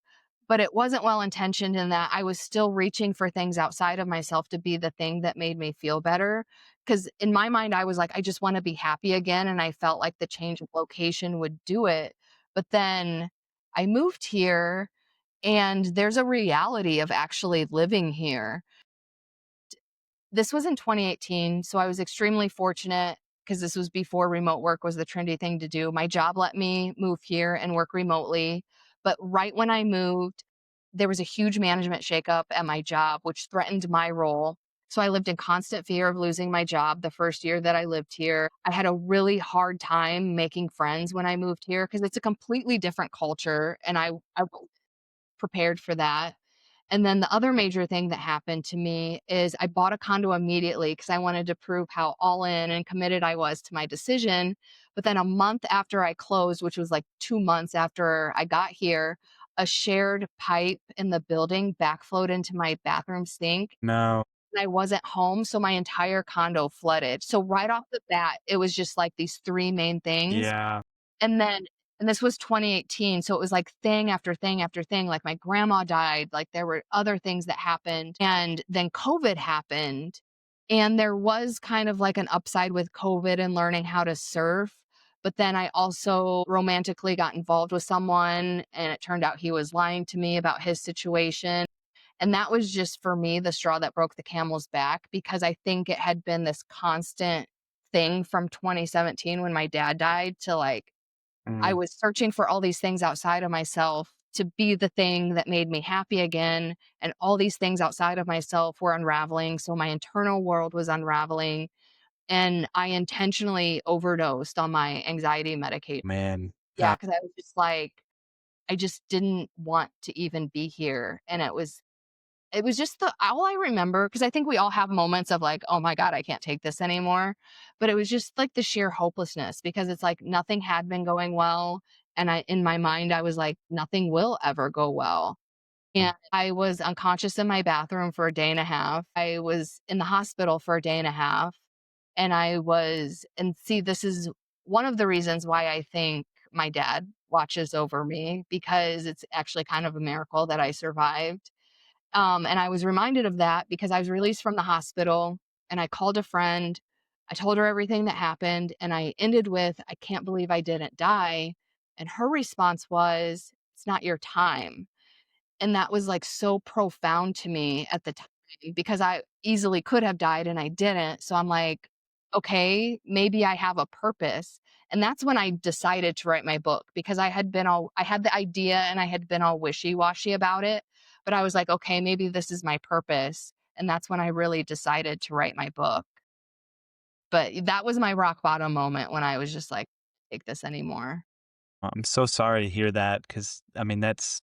but it wasn't well intentioned in that I was still reaching for things outside of myself to be the thing that made me feel better. Because in my mind, I was like, I just want to be happy again. And I felt like the change of location would do it. But then I moved here and there's a reality of actually living here. This was in 2018, so I was extremely fortunate because this was before remote work was the trendy thing to do. My job let me move here and work remotely, but right when I moved, there was a huge management shakeup at my job, which threatened my role. So I lived in constant fear of losing my job the first year that I lived here. I had a really hard time making friends when I moved here because it's a completely different culture, and I wasn't prepared for that. And then the other major thing that happened to me is I bought a condo immediately because I wanted to prove how all in and committed I was to my decision. But then a month after I closed, which was like 2 months after I got here, a shared pipe in the building backflowed into my bathroom sink. no. And I wasn't home. So my entire condo flooded. So right off the bat, it was just like these three main things. Yeah. And then and this was 2018, so it was like thing after thing after thing, like my grandma died, like there were other things that happened, and then COVID happened, and there was kind of like an upside with COVID and learning how to surf, but then I also romantically got involved with someone, and it turned out he was lying to me about his situation, and that was just for me the straw that broke the camel's back because I think it had been this constant thing from 2017 when my dad died to like I Mm, was searching for all these things outside of myself to be the thing that made me happy again. And all these things outside of myself were unraveling. So my internal world was unraveling. And I intentionally overdosed on my anxiety medication. man. Yeah. Cause I was just like, I just didn't want to even be here. And it was just the all I remember, because I think we all have moments of like, "Oh my god, I can't take this anymore." But it was just like the sheer hopelessness because it's like nothing had been going well, and I in my mind, I was like, "Nothing will ever go well." And I was unconscious in my bathroom for a day and a half. I was in the hospital for a day and a half, and see, this is one of the reasons why I think my dad watches over me because it's actually kind of a miracle that I survived. And I was reminded of that because I was released from the hospital and I called a friend. I told her everything that happened and I ended with, I can't believe I didn't die. And her response was, it's not your time. And that was, like, so profound to me at the time because I easily could have died and I didn't, so I'm like, "Okay, maybe I have a purpose." And that's when I decided to write my book because I had the idea and I had been all wishy-washy about it, but I was like, "Okay, maybe this is my purpose." And that's when I really decided to write my book. But that was my rock bottom moment when I was just like, "Take this anymore." I'm so sorry to hear that because I mean that's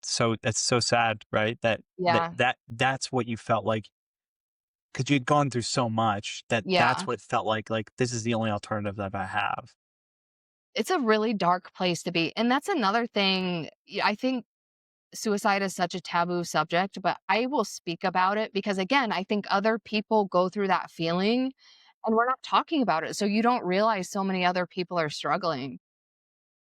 so sad, right? Yeah, That's what you felt like because you'd gone through so much that that's yeah. what it felt like this is the only alternative that I have. It's a really dark place to be, and that's another thing, I think suicide is such a taboo subject, but I will speak about it because, again, I think other people go through that feeling and we're not talking about it. So you don't realize so many other people are struggling.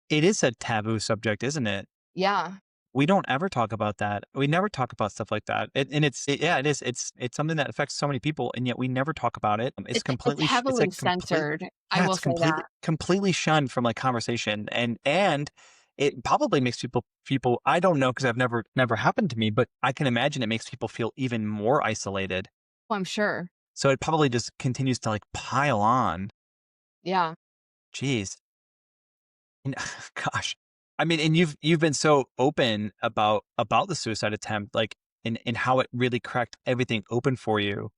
It is a taboo subject, isn't it? Yeah. We don't ever talk about that. We never talk about stuff like that. And yeah, it is. It's something that affects so many people, and yet we never talk about it. It's It's heavily like complete. censored. I Yeah, will it's say that. completely shunned from like conversation, and it probably makes people. I don't know because I've never happened to me, but I can imagine it makes people feel even more isolated. Well, I'm sure. So it probably just continues to like pile on. Yeah. Jeez. And gosh. I mean, and you've been so open about the suicide attempt, like, and how it really cracked everything open for you.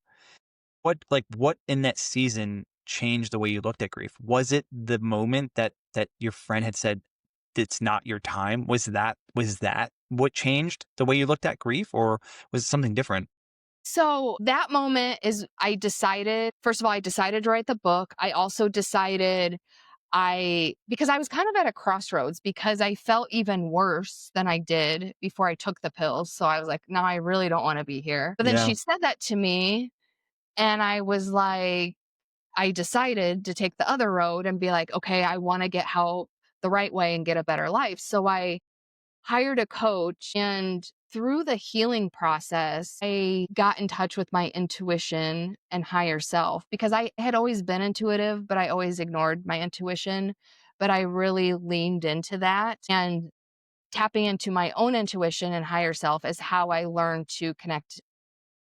What in that season changed the way you looked at grief? Was it the moment that your friend had said, "It's not your time"? Was that what changed the way you looked at grief, or was it something different? So that moment is I decided, first of all, I decided to write the book. I also decided because I was kind of at a crossroads because I felt even worse than I did before I took the pills. So I was like, no, I really don't want to be here. But then Yeah. she said that to me and I was like, I decided to take the other road and be like, okay, I want to get help the right way and get a better life. So I hired a coach, and through the healing process, I got in touch with my intuition and higher self because I had always been intuitive, but I always ignored my intuition. But I really leaned into that, and tapping into my own intuition and higher self is how I learned to connect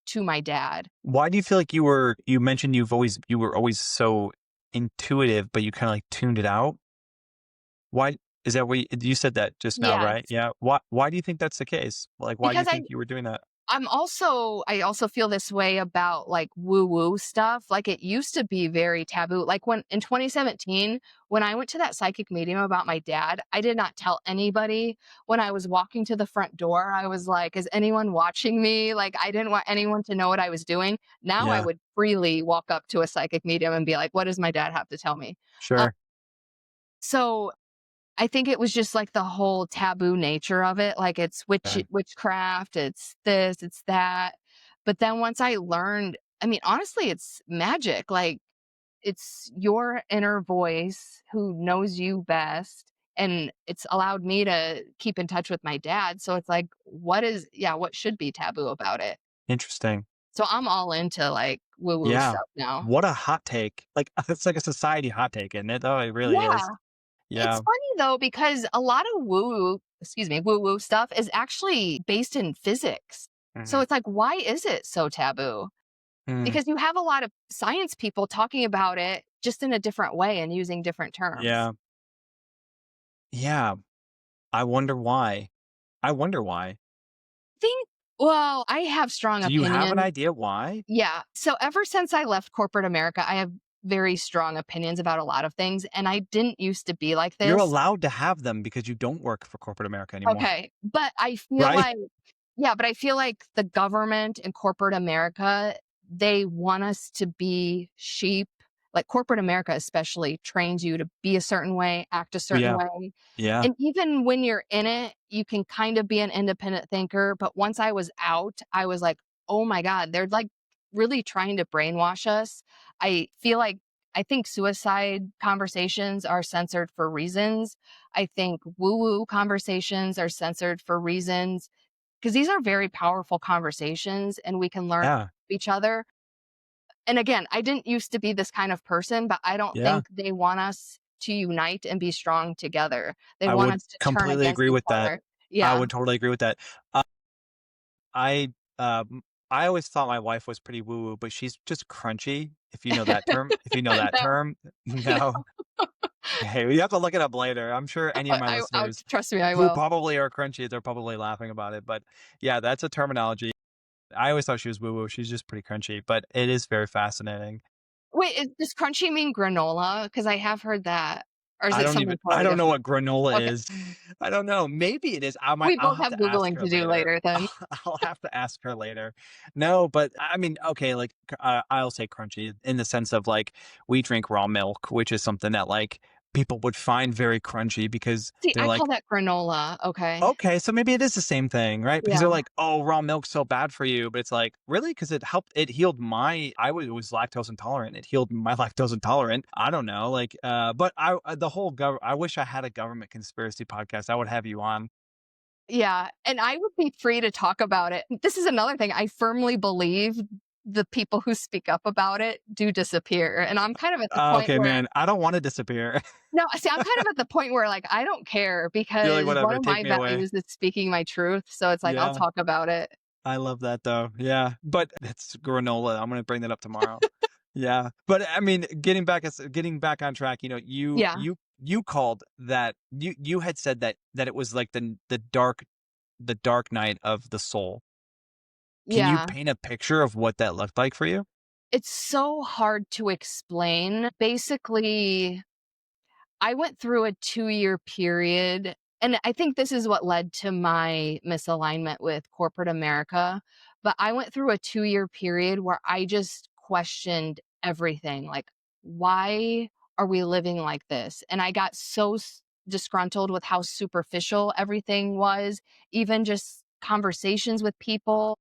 to my dad. Why do you feel like you mentioned you were always so intuitive, but you kinda, like, tuned it out? Why is that what you said that just now, right? Yes, Yeah. Why do you think that's the case? Like, why do you because think you were doing that? I also feel this way about like woo woo stuff. Like it used to be very taboo. Like when in 2017, when I went to that psychic medium about my dad, I did not tell anybody. When I was walking to the front door, I was like, is anyone watching me? Like I didn't want anyone to know what I was doing. Now I Yeah, would freely walk up to a psychic medium and be like, what does my dad have to tell me? Uh, sure. so I think it was just like the whole taboo nature of it, like it's Okay. witchcraft, it's this, it's that. But then once I learned, I mean, honestly, it's magic. Like it's your inner voice who knows you best. And it's allowed me to keep in touch with my dad. So it's like, what should be taboo about it? Interesting. So I'm all into like woo woo Yeah. stuff now. What a hot take. Like, it's like a society hot take, isn't it, though? It really Yeah. is. It's Yeah. funny though, because a lot of woo woo stuff is actually based in physics. So Mhm. it's like, why is it so taboo? Mm. Because you have a lot of science people talking about it just in a different way and using different terms. Yeah. Yeah. I wonder why. I wonder why. Think, well, I have strong Do you have an opinions. idea why? Yeah. So ever since I left corporate America, I have very strong opinions about a lot of things. And I didn't used to be like You're this. allowed to have them because you don't work for corporate America anymore, Okay. But I feel right? like Yeah, but I feel like the government and corporate America, they want us to be sheep. Like corporate America especially trains you to be a certain way, act a certain Yeah. way. Yeah. And even when you're in it, you can kind of be an independent thinker, but once I was out, I was like, "Oh my god, they're like really trying to brainwash us." I feel like I think suicide conversations are censored for reasons. I think woo-woo conversations are censored for reasons, 'cause these are very powerful conversations and we can learn Yeah. each other. And again, I didn't used to be this kind of person, but I don't Yeah. think they want us to unite and be strong together. They I want would us to turn completely against agree each with that. other. I Yeah. would totally agree with that. I, I always thought my wife was pretty woo-woo, but she's just crunchy, if you know that term. If you know that No, term. No. Hey, you have to look it up later. I'm sure any of my I listeners trust me, I who will. probably are crunchy, they're probably laughing about it, but yeah, that's a terminology. I always thought she was woo-woo. She's just pretty crunchy, but it is very fascinating. Wait, does crunchy mean granola? Because I have heard that. Or is it something I totally don't know different? what granola Okay. is. I don't know. Maybe it is. We I'll both have have to ask Googling her to do later. later then. I'll have to ask her later. No, but I mean, okay, like I'll say crunchy in the sense of like we drink raw milk, which is something that like people would find very crunchy because See, they're I like, call that granola, okay. okay, so maybe it is the same thing, right? Because they're Yeah. like, "Oh, raw milk's so bad for you," but it's like, really? Because it healed my was lactose intolerant. It healed my lactose intolerant. I don't know, like, but the whole I wish I had a government conspiracy podcast. I would have you on. Yeah, and I would be free to talk about it. This is another thing, I firmly believe the people who speak up about it do disappear, and I'm kind of at the point Okay, where man, I don't wanna disappear. no, see, I'm kind of at the point where, like, I don't care You're like, because one "Whatever, of take my me away." values is speaking my truth, so it's like, I'll Yeah, talk about it. I love that though. Yeah, but it's granola. I'm gonna bring that up tomorrow. Yeah, but I mean, getting back on track, Yeah, you called that you had said that it was like the dark night of the soul. Can you yeah. paint a picture of what that looked like for you? It's so hard to explain. Basically, I went through a 2-year period, and I think this is what led to my misalignment with corporate America, but I went through a 2-year period where I just questioned everything, like, "Why are we living like this?" And I got so disgruntled with how superficial everything was, even just conversations with people.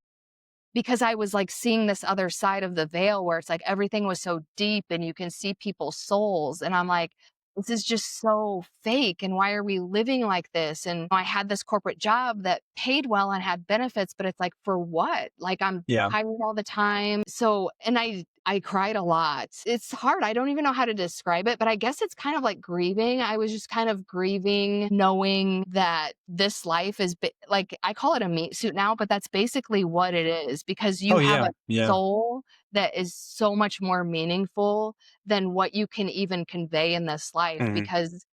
Because I was, like, seeing this other side of the veil where it's like everything was so deep and you can see people's souls, and I'm like, "This is just so fake, and why are we living like this?" And I had this corporate job that paid well and had benefits, but it's like, "For what?" Like, I'm Yeah. tired all the time. So and I cried a lot. It's hard, I don't even know how to describe it, but I guess it's kind of like grieving. I was just kind of grieving knowing that this life is like, I call it a meat suit now, but that's basically what it is because you Oh, have yeah, a yeah. soul that is so much more meaningful than what you can even convey in this life Mhm. because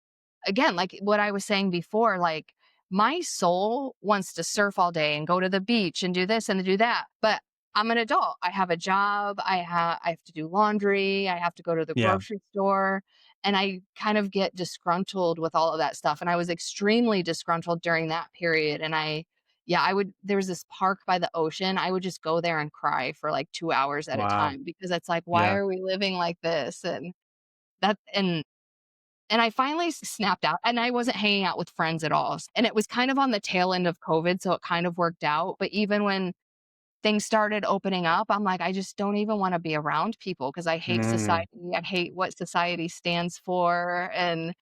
again, like what I was saying before, like my soul wants to surf all day and go to the beach and do this and do that. But I'm an adult. I have a job. I have to do laundry. I have to go to the Yeah. grocery store. And I kind of get disgruntled with all of that stuff. And I was extremely disgruntled during that period. And yeah, there was this park by the ocean. I would just go there and cry for like 2 hours at a Wow. time because it's like, why Yeah. are we living like this? That, and I finally snapped out, and I wasn't hanging out with friends at all, and it was kind of on the tail end of COVID, so it kind of worked out, but even when things started opening up, I'm like, "I just don't even wanna be around people because I hate Mm. society, I hate what society stands for," and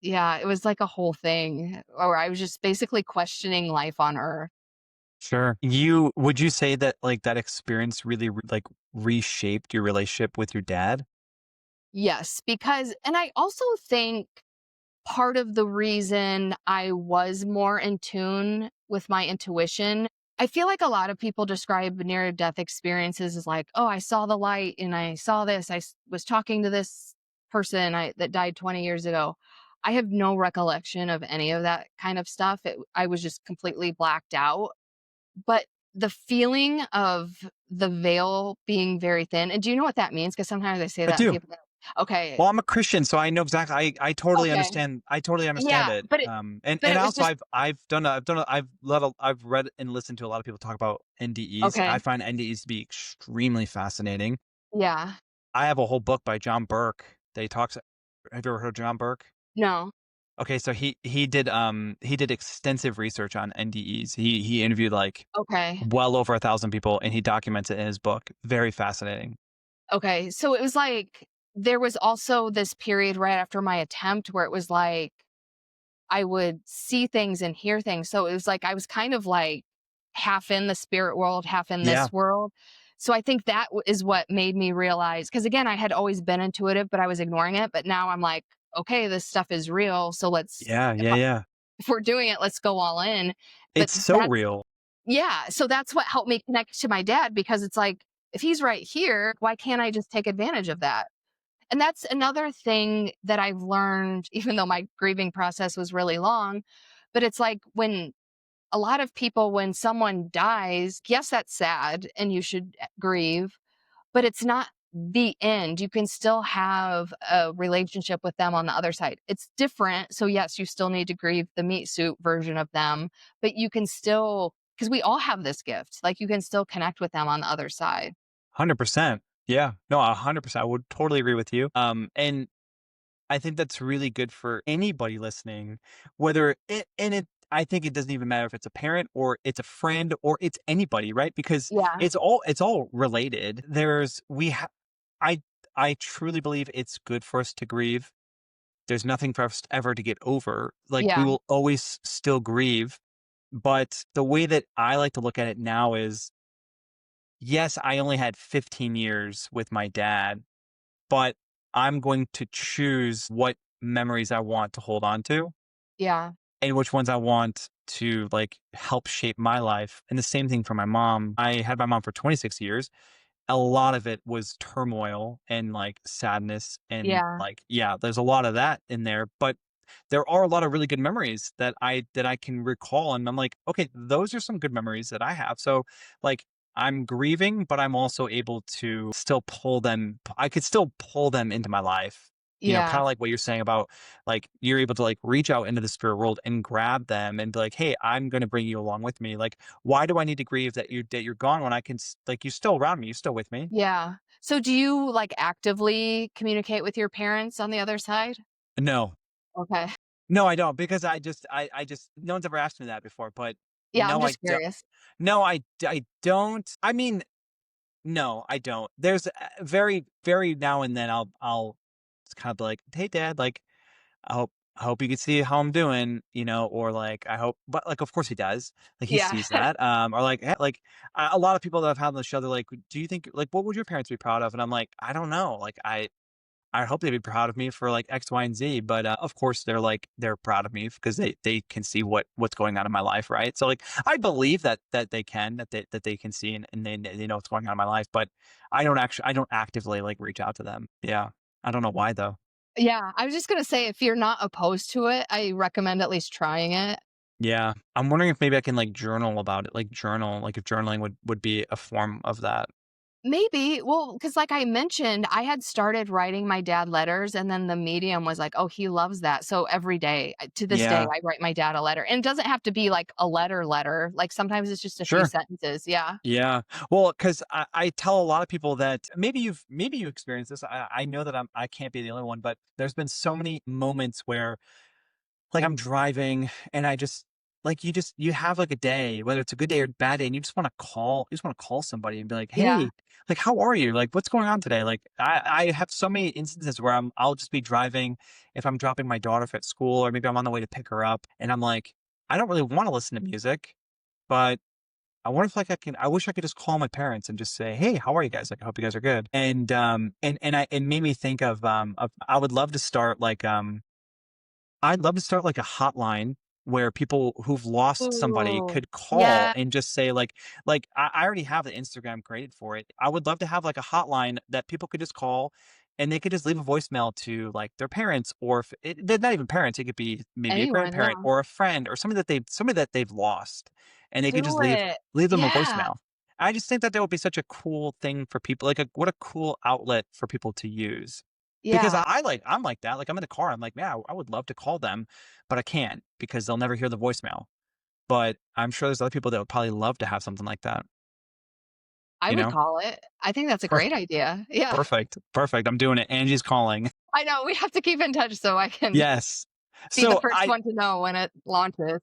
yeah, it was like a whole thing where I was just basically questioning life on Earth. Sure. Would you say that, like, that experience really reshaped your relationship with your dad? Yes, because and I also think part of the reason I was more in tune with my intuition. I feel like a lot of people describe near death experiences as like, oh, I saw the light and I saw this. Was talking to this person that died 20 years ago. I have no recollection of any of that kind of stuff. I was just completely blacked out. But the feeling of the veil being very thin, and do you know what that means? Because sometimes I say I that and do. people go, okay, Well, I'm a Christian, so I know exactly. I totally okay, understand. I totally understand yeah, it. And but it was also just I've read and listened to a lot of people talk about NDEs. I okay. find NDEs to be extremely fascinating. Yeah. I have a whole book by John Burke that he talks. Have you ever heard of John Burke? No. Okay, so he did extensive research on NDEs. He interviewed like Okay. well over 1,000 people, and he documents it in his book. Very fascinating. Okay. So it was like there was also this period right after my attempt where it was like I would see things and hear things. So it was like I was kind of like half in the spirit world, half in Yeah, this world. So I think that is what made me realize because again, I had always been intuitive, but I was ignoring it. But now I'm like, okay, this stuff is real. So yeah, yeah, yeah. if we're doing it, let's go all in. But It's so real. yeah, so that's what helped me connect to my dad because it's like, if he's right here, why can't I just take advantage of that? And that's another thing that I've learned, even though my grieving process was really long. But it's like when a lot of people, when someone dies, yes, that's sad and you should grieve, but it's not the end. You can still have a relationship with them on the other side. It's different. So, yes, you still need to grieve the meat suit version of them, but you can still, because we all have this gift, like you can still connect with them on the other side. 100%. Yeah. No, 100%. I would totally agree with you. And I think that's really good for anybody listening, whether it and it I think it doesn't even matter if it's a parent or it's a friend or it's anybody, right? Because Yeah. it's all related. There's we ha I I truly believe it's good for us to grieve. There's nothing for us ever to get over. Like, we Yeah. will always still grieve, but the way that I like to look at it now is, yes, I only had 15 years with my dad, but I'm going to choose what memories I want to hold on to Yeah. and which ones I want to like help shape my life. And the same thing for my mom. I had my mom for 26 years. A lot of it was turmoil and like sadness and Yeah. like, yeah, there's a lot of that in there, but there are a lot of really good memories that I can recall, and I'm like, okay, those are some good memories that I have. So like, I'm grieving, but I'm also able to still pull them. I could still pull them into my life. Kind Yeah. of like what you're saying about like you're able to like reach out into the spirit world and grab them and be like, hey, I'm going to bring you along with me. Like, why do I need to grieve that you're gone when I can like you're still around me, you're still with me? Yeah. So do you like actively communicate with your parents on the other side? No, Okay. no, I don't because I just no one's ever asked me that before, but Yeah, I'm no, I just don't. curious. No, I don't. I mean, no, I don't. There's very, very now and then I'll it's kind of be like, hey, dad, like I hope you can see how I'm doing, or like I hope, but like of course he does, like he Yeah. sees that, or like like a lot of people that I've had on the show, they're like, do you think like what would your parents be proud of? And I'm like, I don't know, like I hope they'd be proud of me for like X, Y, and Z. But of course, they're proud of me because they can see what's going on in my life, right? So like I believe that they can that they can see and they know what's going on in my life. But I don't actively like reach out to them. Yeah, I don't know why though. Yeah, I was just gonna say if you're not opposed to it, I recommend at least trying it. Yeah, I'm wondering if maybe I can like journal about it, like journal, like if journaling would be a form of that. Maybe. Well, because like I mentioned, I had started writing my dad letters, and then the medium was like, "Oh, he loves that." So every day, to this day, Yeah, I write my dad a letter. And it doesn't have to be like a letter. Like sometimes it's just a few sure. sentences. Yeah. Yeah. Well, because I tell a lot of people that maybe you experienced this. I know that I can't be the only one, but there's been so many moments where like I'm driving and I just like you have like a day, whether it's a good day or a bad day, and you just want to call somebody and be like, Yeah. hey, like how are you? Like what's going on today? Like I have so many instances where I'll just be driving if I'm dropping my daughter off at school or maybe I'm on the way to pick her up and I'm like, I don't really want to listen to music, but I wonder if like I wish I could just call my parents and just say, "Hey, how are you guys? Like, I hope you guys are good." And it made me think of I would love to start like I'd love to start like a hotline where people who've lost somebody Ooh. could call Yeah. and just say like I already have the Instagram created for it. I would love to have like a hotline that people could just call and they could just leave a voicemail to like their parents or if they're not even parents, it could be maybe a Anyone. grandparent Yeah. or a friend or somebody that they've lost and they could just Do leave it. leave them a Yeah. voicemail. I just think that that would be such a cool thing for people, like what a cool outlet for people to use. Because Yeah. I'm like that, like, I'm in the car, I'm like, "Man, I would love to call them, but I can't because they'll never hear the voicemail." But I'm sure there's other people that would probably love to have something like that, I you would know? call it. I think that's a Per great idea. Yeah. perfect, perfect, I'm doing it, Angie's calling. I know. We have to keep in touch so I can Yes. be the So, first one to know when it launches.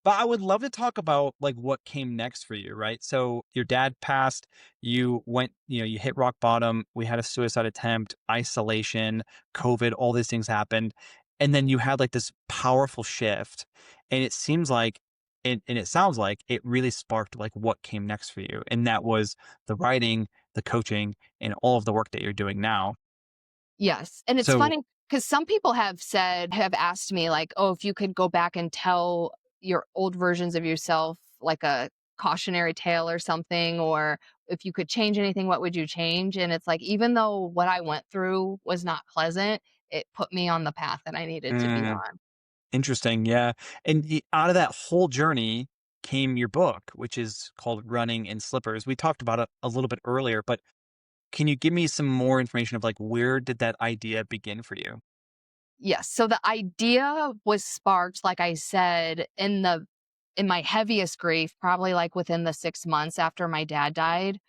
but I would love to talk about, like, what came next for you, right? So, your dad passed, you hit rock bottom, we had a suicide attempt, isolation, COVID, all these things happened, and then you had, like, this powerful shift, and it seems like and it sounds like it really sparked, like, what came next for you, and that was the writing, the coaching, and all of the work that you're doing now. Yes, and it's So funny because some people have asked me, like, "Oh, if you could go back and tell your old versions of yourself, like, a cautionary tale or something, or if you could change anything, what would you change?" And it's like, even though what I went through was not pleasant, it put me on the path that I needed to be mm. on. Interesting, yeah, and out of that whole journey came your book, which is called Running in Slippers. We talked about it a little bit earlier, but can you give me some more information of, like, where did that idea begin for you? Yes, so the idea was sparked, like I said, in my heaviest grief, probably, like, within the 6 months after my dad died.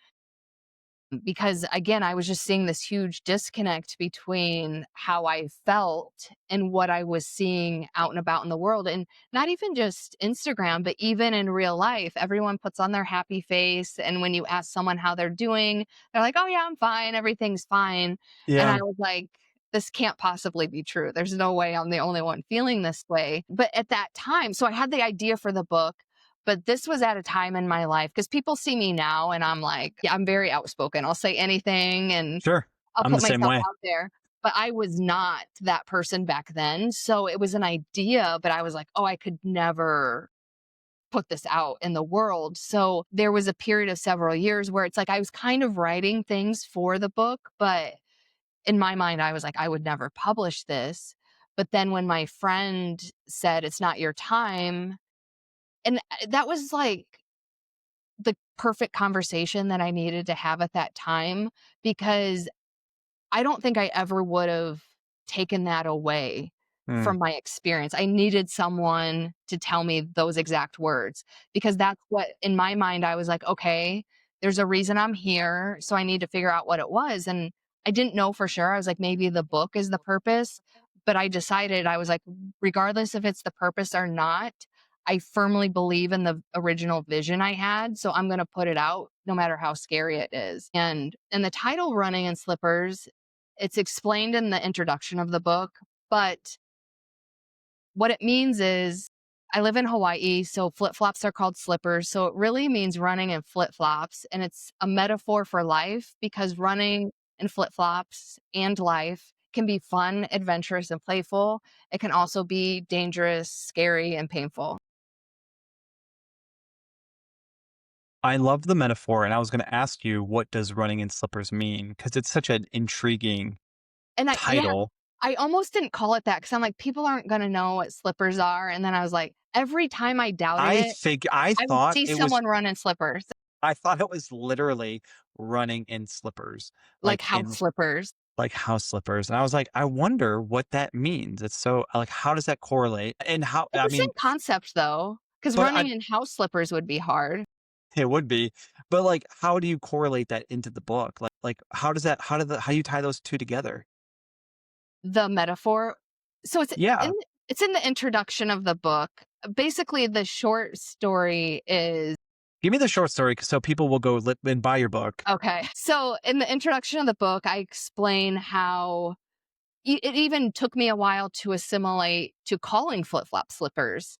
because again, I was just seeing this huge disconnect between how I felt and what I was seeing out and about in the world. And not even just Instagram, but even in real life, everyone puts on their happy face. And when you ask someone how they're doing, they're like, oh, yeah, I'm fine. Everything's fine. And I Yeah. was like, this can't possibly be true. There's no way I'm the only one feeling this way. But at that time, so I had the idea for the book, but this was at a time in my life because people see me now and I'm like, yeah, I'm very outspoken. I'll say anything and Sure. I'll I'm put the same myself way. out there. But I was not that person back then. So it was an idea, but I was like, oh, I could never put this out in the world. So there was a period of several years where it's like I was kind of writing things for the book, but in my mind, I was like, I would never publish this. But then when my friend said, it's not your time, and that was like the perfect conversation that I needed to have at that time because I don't think I ever would have taken that away Mm, from my experience. I needed someone to tell me those exact words because that's what, in my mind, I was like, okay, there's a reason I'm here. So I need to figure out what it was. And I didn't know for sure. I was like, maybe the book is the purpose. But I decided, I was like, regardless if it's the purpose or not, I firmly believe in the original vision I had. So I'm going to put it out no matter how scary it is. And the title Running in Slippers, it's explained in the introduction of the book, but what it means is I live in Hawaii, so flip flops are called slippers. So it really means running in flip flops. And it's a metaphor for life because running in flip flops and life can be fun, adventurous, and playful. It can also be dangerous, scary, and painful. I love the metaphor, and I was going to ask you, what does running in slippers mean? Because it's such an intriguing And yeah, title. I almost didn't call it that because I'm like, people aren't going to know what slippers are. And then I was like, every time I doubted it, I I would thought see it was someone run in slippers, I thought it was literally running in slippers, like like house in slippers. like house slippers. And I was like, I wonder what that means. It's so like, how does that correlate? And how, It's I the same mean, concept though, because but running in house slippers would be hard. it would be, but like, how do you correlate that into the book? Like, how does that, how do you tie those two together? The metaphor. So Yeah. it's in the introduction of the book. Basically, the short story is Give me the short story so people will go and buy your book. okay. So in the introduction of the book, I explain how it even took me a while to assimilate to calling flip flop slippers.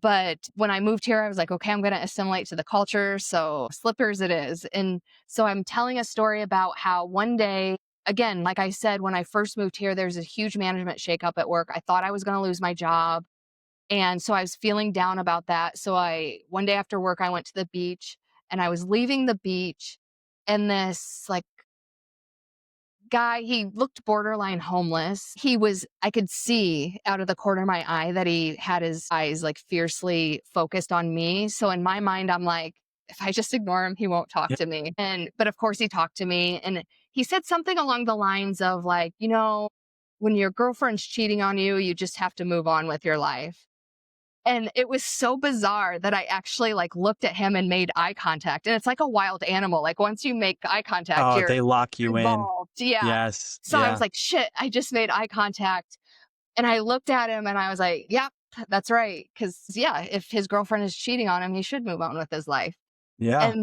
But when I moved here, I was like, okay, I'm going to assimilate to the culture. So slippers it is. And so I'm telling a story about how one day, again, like I said, when I first moved here, there's a huge management shakeup at work. I thought I was going to lose my job. And so I was feeling down about that. So one day after work, I went to the beach and I was leaving the beach. And this like guy, he looked borderline homeless. I could see out of the corner of my eye that he had his eyes like fiercely focused on me. So in my mind, I'm like, if I just ignore him, he won't talk Yeah. to me. But of course he talked to me and he said something along the lines of like, when your girlfriend's cheating on you, you just have to move on with your life. And it was so bizarre that I actually like looked at him and made eye contact. And it's like a wild animal. Like once you make eye contact, Oh, you're they lock you in. involved. Yeah. Yes. So I was Yeah. like, shit, I just made eye contact. And I looked at him and I was like, yep, that's right. Cause yeah, if his girlfriend is cheating on him, he should move on with his life. Yeah.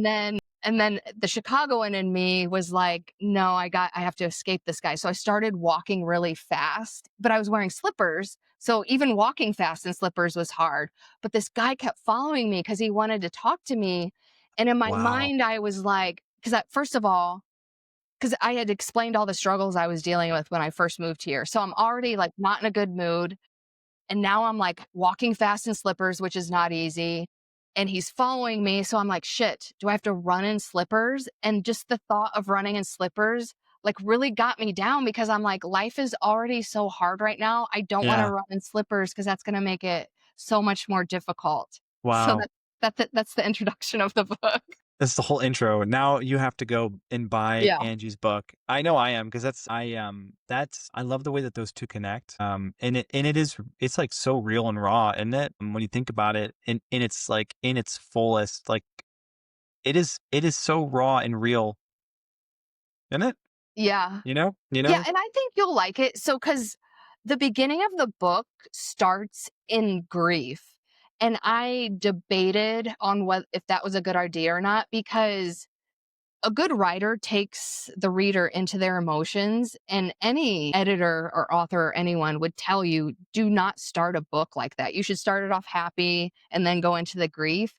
And then the Chicagoan in me was like, no, I have to escape this guy. So I started walking really fast, but I was wearing slippers. So even walking fast in slippers was hard. But this guy kept following me because he wanted to talk to me. And in my Wow. mind, I was like, first of all, because I had explained all the struggles I was dealing with when I first moved here. So I'm already like not in a good mood. And now I'm like walking fast in slippers, which is not easy. And he's following me. So I'm like, shit, do I have to run in slippers? And just the thought of running in slippers like really got me down because I'm like, life is already so hard right now. I don't want to Yeah. run in slippers because that's going to make it so much more difficult. So Wow. that's the introduction of the book. That's the whole intro. Now you have to go and buy Yeah. Angie's book. I know I am because that's I love the way that those two connect. It's like so real and raw, isn't it? And when you think about it, and it's like in its fullest, like it is so raw and real. isn't it? Yeah. You Yeah, know? and I think you'll like it. So, because the beginning of the book starts in grief, and I debated on what if that was a good idea or not, because a good writer takes the reader into their emotions, and any editor or author or anyone would tell you, do not start a book like that. You should start it off happy and then go into the grief.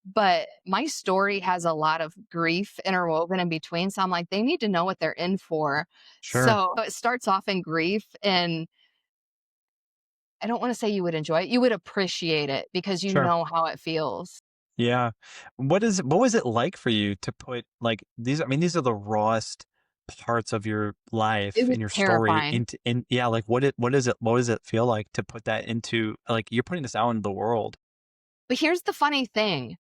But my story has a lot of grief interwoven in between. So I'm like, they need to know what they're in for. Sure. So it starts off in grief. And I don't want to say you would enjoy it. You would appreciate it because you Sure. know how it feels. Yeah. What was it like for you to put like these I mean, these are the rawest parts of your It life was and your story terrifying. into in yeah, like what does it feel like to put that into like you're putting this out into the world? But here's the funny thing,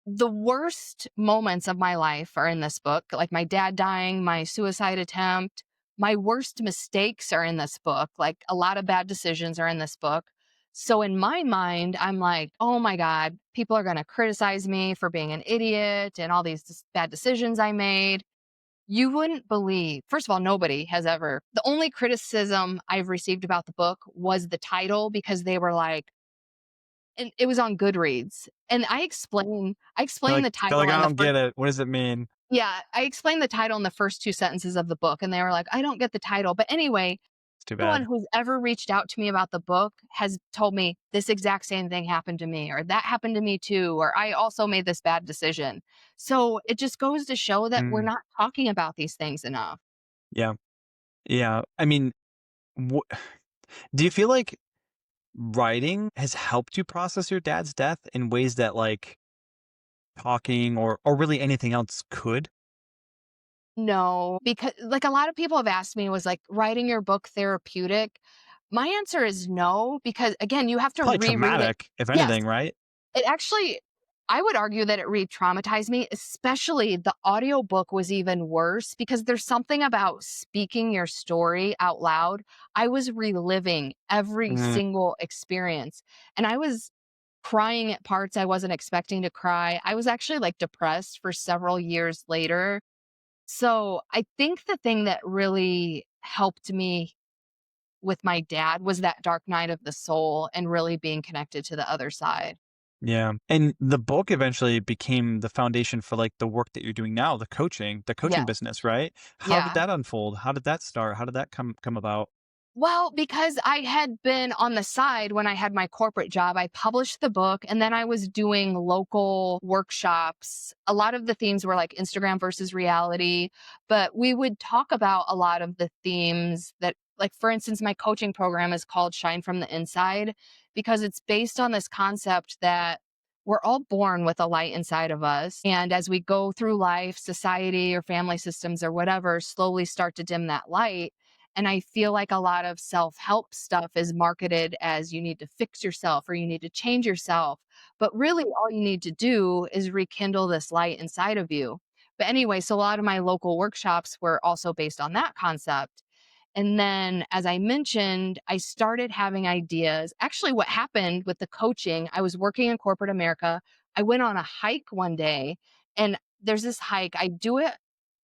the worst moments of my life are in this book, like my dad dying, my suicide attempt. My worst mistakes are in this book. Like a lot of bad decisions are in this book. So in my mind, I'm like, oh my God, people are going to criticize me for being an idiot and all these bad decisions I made. You wouldn't believe, first of all, nobody has ever. The only criticism I've received about the book was the title because they were like, and it was on Goodreads. And I explained the They're like, title I in the don't first. get it. What does it mean? Yeah, I explained the title in the first 2 sentences of the book, and they were like, "I don't get the title." But anyway, It's too everyone bad. who's ever reached out to me about the book has told me this exact same thing happened to me, or that happened to me too, or I also made this bad decision. So it just goes to show that we're Mm, not talking about these things enough. yeah. Yeah. I mean, wh- do you feel like writing has helped you process your dad's death in ways that like talking or really anything else could? No, because like a lot of people have asked me, was like writing your book therapeutic? My answer is no, because again, you have It's to probably reread it. traumatic, if Yes, anything, right? it actually, I would argue that it re-traumatized me, especially the audiobook was even worse because there's something about speaking your story out loud. I was reliving every Mm, single experience, and I was crying at parts I wasn't expecting to cry. I was actually like depressed for several years later. So I think the thing that really helped me with my dad was that dark night of the soul and really being connected to the other side. yeah. And the book eventually became the foundation for like the work that you're doing now, the coaching Yes. business, right? How did Yeah. that unfold? How did that start? How did that come about? Well, because I had been on the side when I had my corporate job, I published the book and then I was doing local workshops. A lot of the themes were like Instagram versus reality, but we would talk about a lot of the themes that, like, for instance, my coaching program is called Shine from the Inside because it's based on this concept that we're all born with a light inside of us. And as we go through life, society or family systems or whatever slowly start to dim that light, and I feel like a lot of self help stuff is marketed as you need to fix yourself or you need to change yourself. But really, all you need to do is rekindle this light inside of you. But anyway, so a lot of my local workshops were also based on that concept. And then, as I mentioned, I started having ideas. Actually, what happened with the coaching, I was working in corporate America. I went on a hike one day, and there's this hike. I do it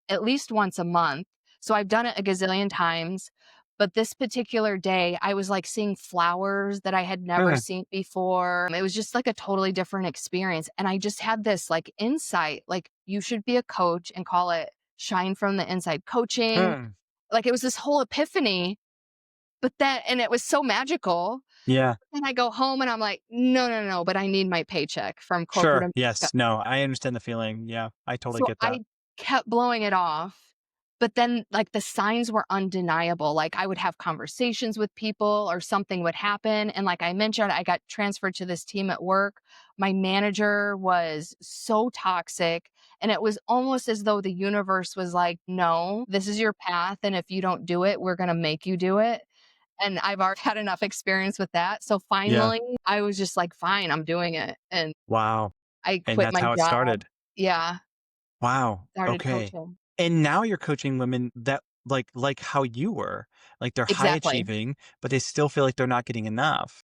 at least once a month. So I've done it a gazillion times. But this particular day, I was like seeing flowers that I had never Huh, seen before. It was just like a totally different experience. And I just had this like insight, like you should be a coach and call it Shine from the Inside Coaching. huh. Like it was this whole epiphany, but that, and it was so magical. Yeah. And I go home and I'm like, no, no, no, but I need my paycheck from corporate Sure. America. Yes. No, I understand the feeling. Yeah. I totally So get that. I kept blowing it off, but then, like, the signs were undeniable. Like, I would have conversations with people or something would happen, and like I mentioned, I got transferred to this team at work. My manager was so toxic, and it was almost as though the universe was like, "No, this is your path, and if you don't do it, we're gonna make you do it." And I've already had enough experience with that, so Yeah. finally, I was just like, "Fine, I'm doing it," and Wow. I And quit that's my how it job. started. Yeah, Wow. started Okay. coaching. And now you're coaching women that like how you were. Like they're high Exactly. achieving, but they still feel like they're not getting enough.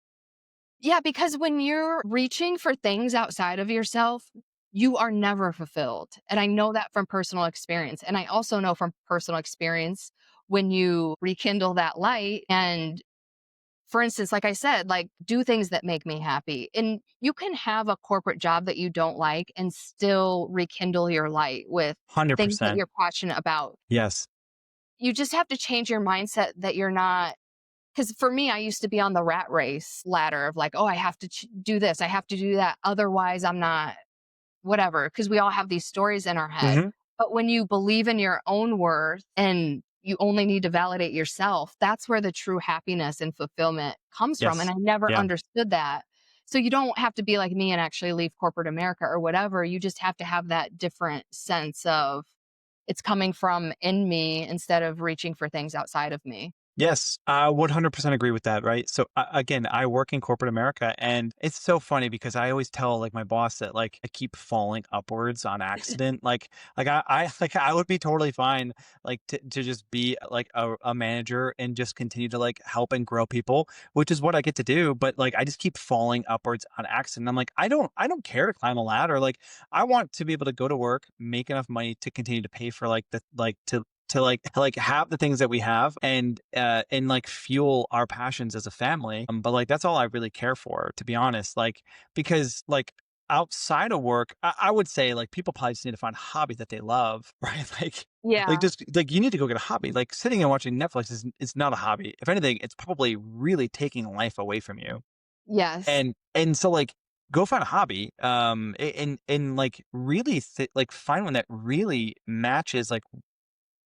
Yeah, because when you're reaching for things outside of yourself, you are never fulfilled. And I know that from personal experience. And I also know from personal experience when you rekindle that light and, for instance, like I said, like do things that make me happy. And you can have a corporate job that you don't like and still rekindle your light with things that 100%. you're passionate about. Yes. You just have to change your mindset that you're not, because for me, I used to be on the rat race ladder of like, oh, I have to do this, I have to do that. Otherwise, I'm not whatever, because we all have these stories in our head. Hmm. But when you believe in your own worth and you only need to validate yourself, that's where the true happiness and fulfillment comes from. And Yes. I never Yeah. understood that. So you don't have to be like me and actually leave corporate America or whatever. You just have to have that different sense of it's coming from in me instead of reaching for things outside of me. Yes, I 100% agree with that, right? So again, I work in corporate America and it's so funny because I always tell like my boss that like I keep falling upwards on accident. Like I like I would be totally fine like to just be like a manager and just continue to like help and grow people, which is what I get to do. But like I just keep falling upwards on accident. I'm like, I don't care to climb a ladder. Like I want to be able to go to work, make enough money to continue to pay for like the like to like have the things that we have and like fuel our passions as a family. But like that's all I really care for, to be honest. Like because like outside of work, I would say like people probably just need to find a hobby that they love, right? Like Yeah. just like you need to go get a hobby. Like sitting and watching Netflix is not a hobby. If anything, it's probably really taking life away from you. Yes. And so like go find a hobby and like really like find one that really matches like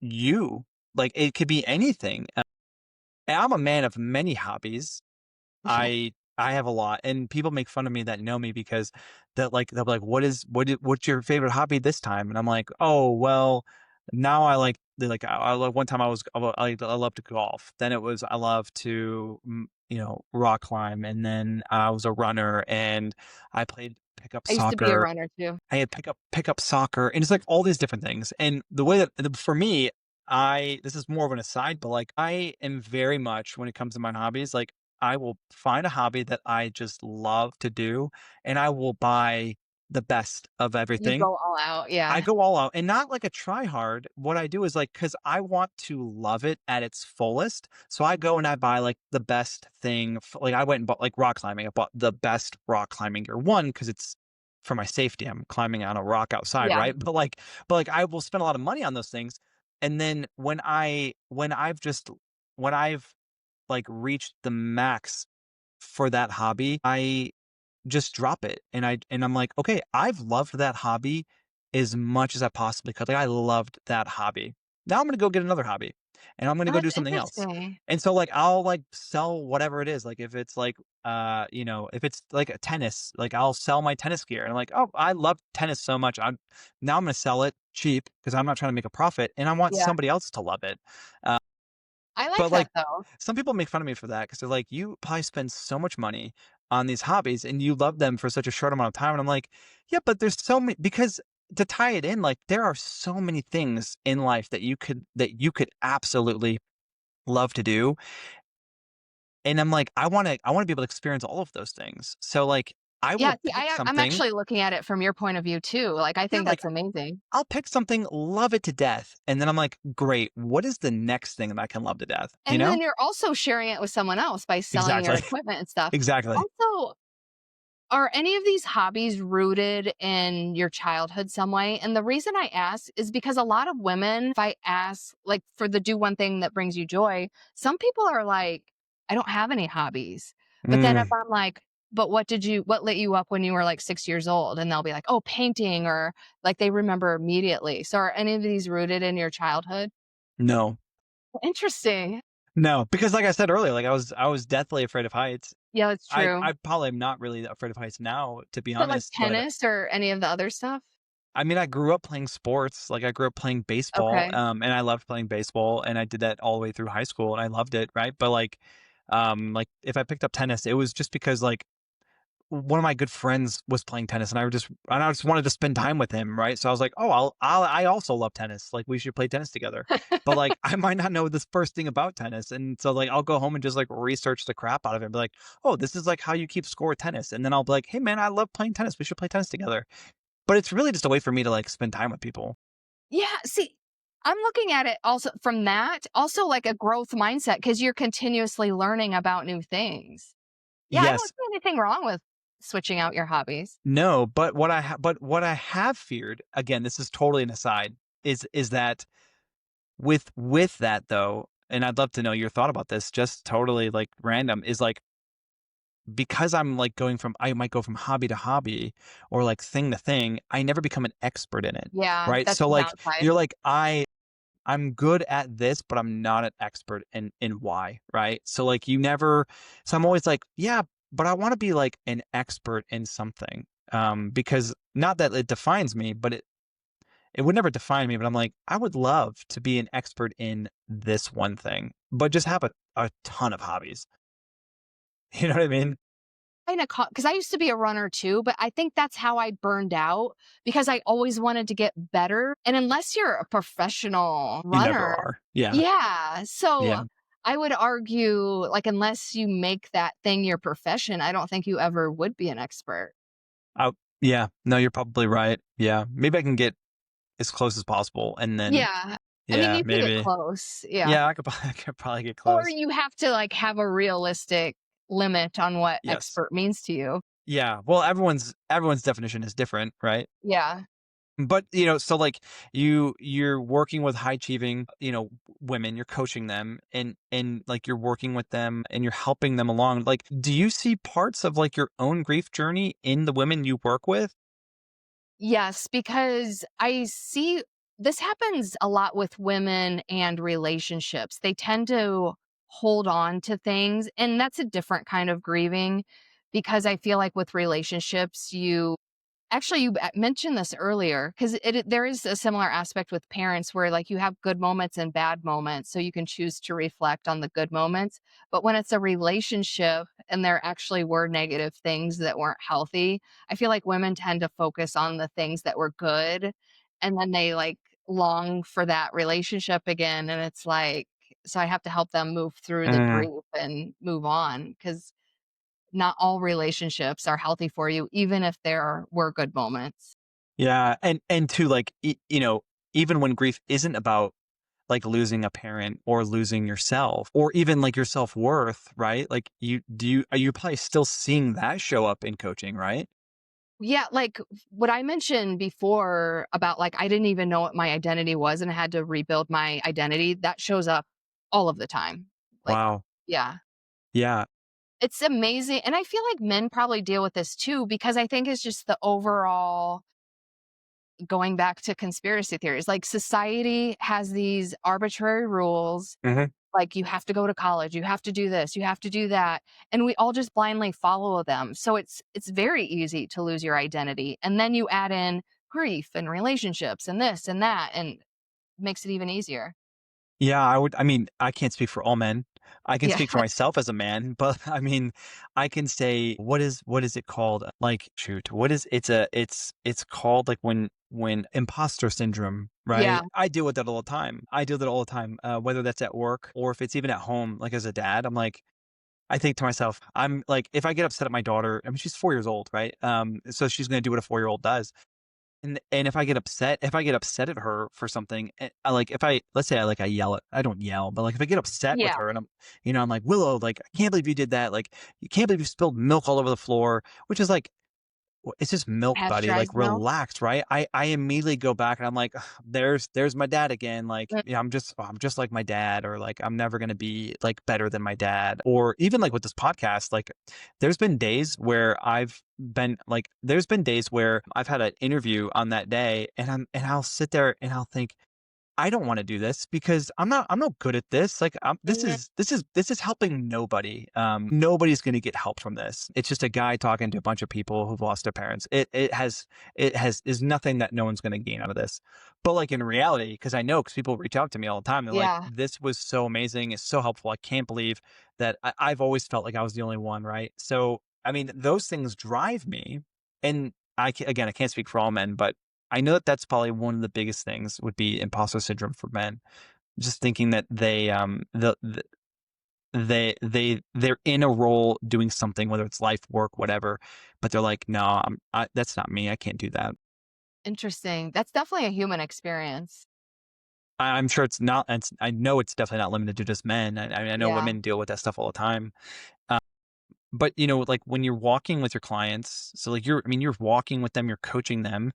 you. Like, it could be anything. And I'm a man of many hobbies. I have a lot, and people make fun of me that know me because that like they'll be like, what's your favorite hobby this time?" And I'm like, "Oh, well, now I like I love one time I love to golf. Then it was I love to rock climb, and then I was a runner and I played pickup I used to be a soccer. runner too. I had pickup soccer, and it's like all these different things. And the way that for me, I this is more of an aside, but like I am very much when it comes to my hobbies, like I will find a hobby that I just love to do, and I will buy the best of You everything. go all out. I Yeah. go all out and not like a try hard. What I do is like because I want to love it at its fullest. So I go and I buy like the best thing. Like I went and bought like rock climbing. I bought the best rock climbing gear. One, because it's for my safety. I'm climbing on a rock outside, Yeah. right? But like I will spend a lot of money on those things. And then when I've like reached the max for that hobby, I just drop it, and I'm like, "Okay, I've loved that hobby as much as I possibly could." Like, I loved that hobby. Now I'm gonna go get another hobby, and I'm gonna Oh, go do that's something else. interesting. And so, like, I'll, like, sell whatever it is, like, if it's, like, if it's, like, a tennis, like, I'll sell my tennis gear, and I'm like, "Oh, I love tennis so much, I'm gonna sell it cheap because 'cause I'm not trying to make a profit, and I want Yeah. somebody else to love it." Uh I like but, that like, though. some people make fun of me for that because 'cause they're like, "You probably spend so much money on these hobbies and you love them for such a short amount of time." And I'm like, "Yeah, but there's so many." Because to tie it in, like, there are so many things in life that you could absolutely love to do. And I'm like, I wanna be able to experience all of those things. So, like, I Yeah, will see, pick I'm something. actually looking at it from your point of view too. Like, I Yeah, think like, that's amazing. I'll pick something, love it to death, and then I'm like, "Great, what is the next thing that I can love to death?" You And know? then you're also sharing it with someone else by selling your Exactly. equipment and stuff. Exactly. Also, are any of these hobbies rooted in your childhood some way? And the reason I ask is because a lot of women, if I ask, like, for the do one thing that brings you joy, some people are like, I don't have any hobbies. But then if Mm, I'm like, but what lit you up when you were like 6 years old? And they'll be like, oh, painting, or like they remember immediately. So are any of these rooted in your childhood? no. Interesting. No, because like I said earlier, like I was deathly afraid of heights. Yeah, that's I true. I probably am not really afraid of heights now, to be But like honest, but tennis or any of the other stuff? I mean, I grew up playing sports. Like I grew up playing baseball, Okay. and I loved playing baseball, and I did that all the way through high school, and I loved it, right? But like if I picked up tennis, it was just because like one of my good friends was playing tennis, and I just wanted to spend time with him, right? So I was like, oh, I also love tennis. Like we should play tennis together. But like I might not know this first thing about tennis, and so like I'll go home and just like research the crap out of it. Be like, oh, this is like how you keep score with tennis, and then I'll be like, hey man, I love playing tennis. We should play tennis together. but it's really just a way for me to like spend time with people. Yeah, see, I'm looking at it also from that, also like a growth mindset because you're continuously learning about new things. Yeah, I don't Yes. see anything wrong with switching out your hobbies. No, but what I have feared, again, this is totally an aside, is that with that though, and I'd love to know your thought about this, just totally like random, is like because I'm like I might go from hobby to hobby or like thing to thing, I never become an expert in it. Yeah, Right. that's So the like downside. you're like, I'm good at this, but I'm not an expert in why, right? So like I'm always like, yeah, but I want to be like an expert in something. Because not that it defines me, but it would never define me, but I'm like, I would love to be an expert in this one thing, but just have a ton of hobbies. You know what I mean? Kinda because I used to be a runner too, but I think that's how I burned out because I always wanted to get better, and unless you're a professional You never runner. are. Yeah. Yeah, so Yeah. I would argue, like, unless you make that thing your profession, I don't think you ever would be an expert. I, yeah. No, you're probably right. Yeah. Maybe I can get as close as possible and then, Yeah. I mean, yeah, you can get maybe. close, yeah. Yeah, I could probably get Or close. you have to, like, have a realistic limit on what Yes. expert means to you. Yeah. Well, everyone's definition is different, right? Yeah. But, so like you're working with high achieving, women, you're coaching them and like you're working with them and you're helping them along. Like, do you see parts of like your own grief journey in the women you work with? Yes, because I see this happens a lot with women and relationships. They tend to hold on to things, and that's a different kind of grieving because I feel like with relationships, actually, you mentioned this earlier because there is a similar aspect with parents where like you have good moments and bad moments, so you can choose to reflect on the good moments. But when it's a relationship and there actually were negative things that weren't healthy, I feel like women tend to focus on the things that were good, and then they like long for that relationship again, and it's like so I have to help them move through the Mm, grief and move on because not all relationships are healthy for you, even if there were good moments. yeah, and to like even when grief isn't about like losing a parent or losing yourself or even like your self-worth, right? Like are you probably still seeing that show up in coaching, right? Yeah, like what I mentioned before about like I didn't even know what my identity was and I had to rebuild my identity, that shows up all of the time. Like, Wow. yeah. Yeah. It's amazing. And I feel like men probably deal with this too, because I think it's just the overall going back to conspiracy theories. Like society has these arbitrary rules. Hmm. Like, you have to go to college, you have to do this, you have to do that, and we all just blindly follow them. So it's very easy to lose your identity, and then you add in grief and relationships and this and that, and makes it even easier. Yeah, I mean, I can't speak for all men. I can Yeah. speak for myself as a man, but I mean, I can say what is it called? Like, shoot, what is it's called like when imposter syndrome, Yeah. right? I deal with that all the time. I deal with it all the time, whether that's at work or if it's even at home. Like as a dad, I'm like, I think to myself, I'm like, if I get upset at my daughter, I mean, she's 4 years old, right? So she's gonna do what a 4-year-old does. And if I get upset at her for something, I like if I let's say I yell at I don't yell, but like if I get upset with Yeah. her and I'm like, "Willow, like I can't believe you did that. Like you can't believe you spilled milk all over the floor," which is like it's just milk, buddy. Like Pasteurized milk. relax, right? I immediately go back and I'm like, "Ugh, there's my dad again. Like, Mm. yeah, I'm just like my dad, or like I'm never gonna be like better than my dad. Or even like with this podcast, like there's been days where I've had an interview on that day and I'll sit there and I'll think, I don't want to do this because I'm not good at this. Like Mhm. this is helping nobody. Nobody's going to get help from this. It's just a guy talking to a bunch of people who've lost their parents. It has is nothing that no one's going to gain out of this. But like in reality, because I know because people reach out to me all the time, they're like, Yeah. "This was so amazing. It's so helpful. I can't believe that I've always felt like I was the only one." Right. So I mean, those things drive me, and again, I can't speak for all men, but I know that that's probably one of the biggest things would be imposter syndrome for men. Just thinking that they're in a role doing something, whether it's life, work, whatever, but they're like, no, that's not me. I can't do that. Interesting. That's definitely a human experience. I'm sure it's not. I know it's definitely not limited to just men. I know Yeah. women deal with that stuff all the time. Uh, but like when you're walking with your clients, so like you're walking with them, you're coaching them.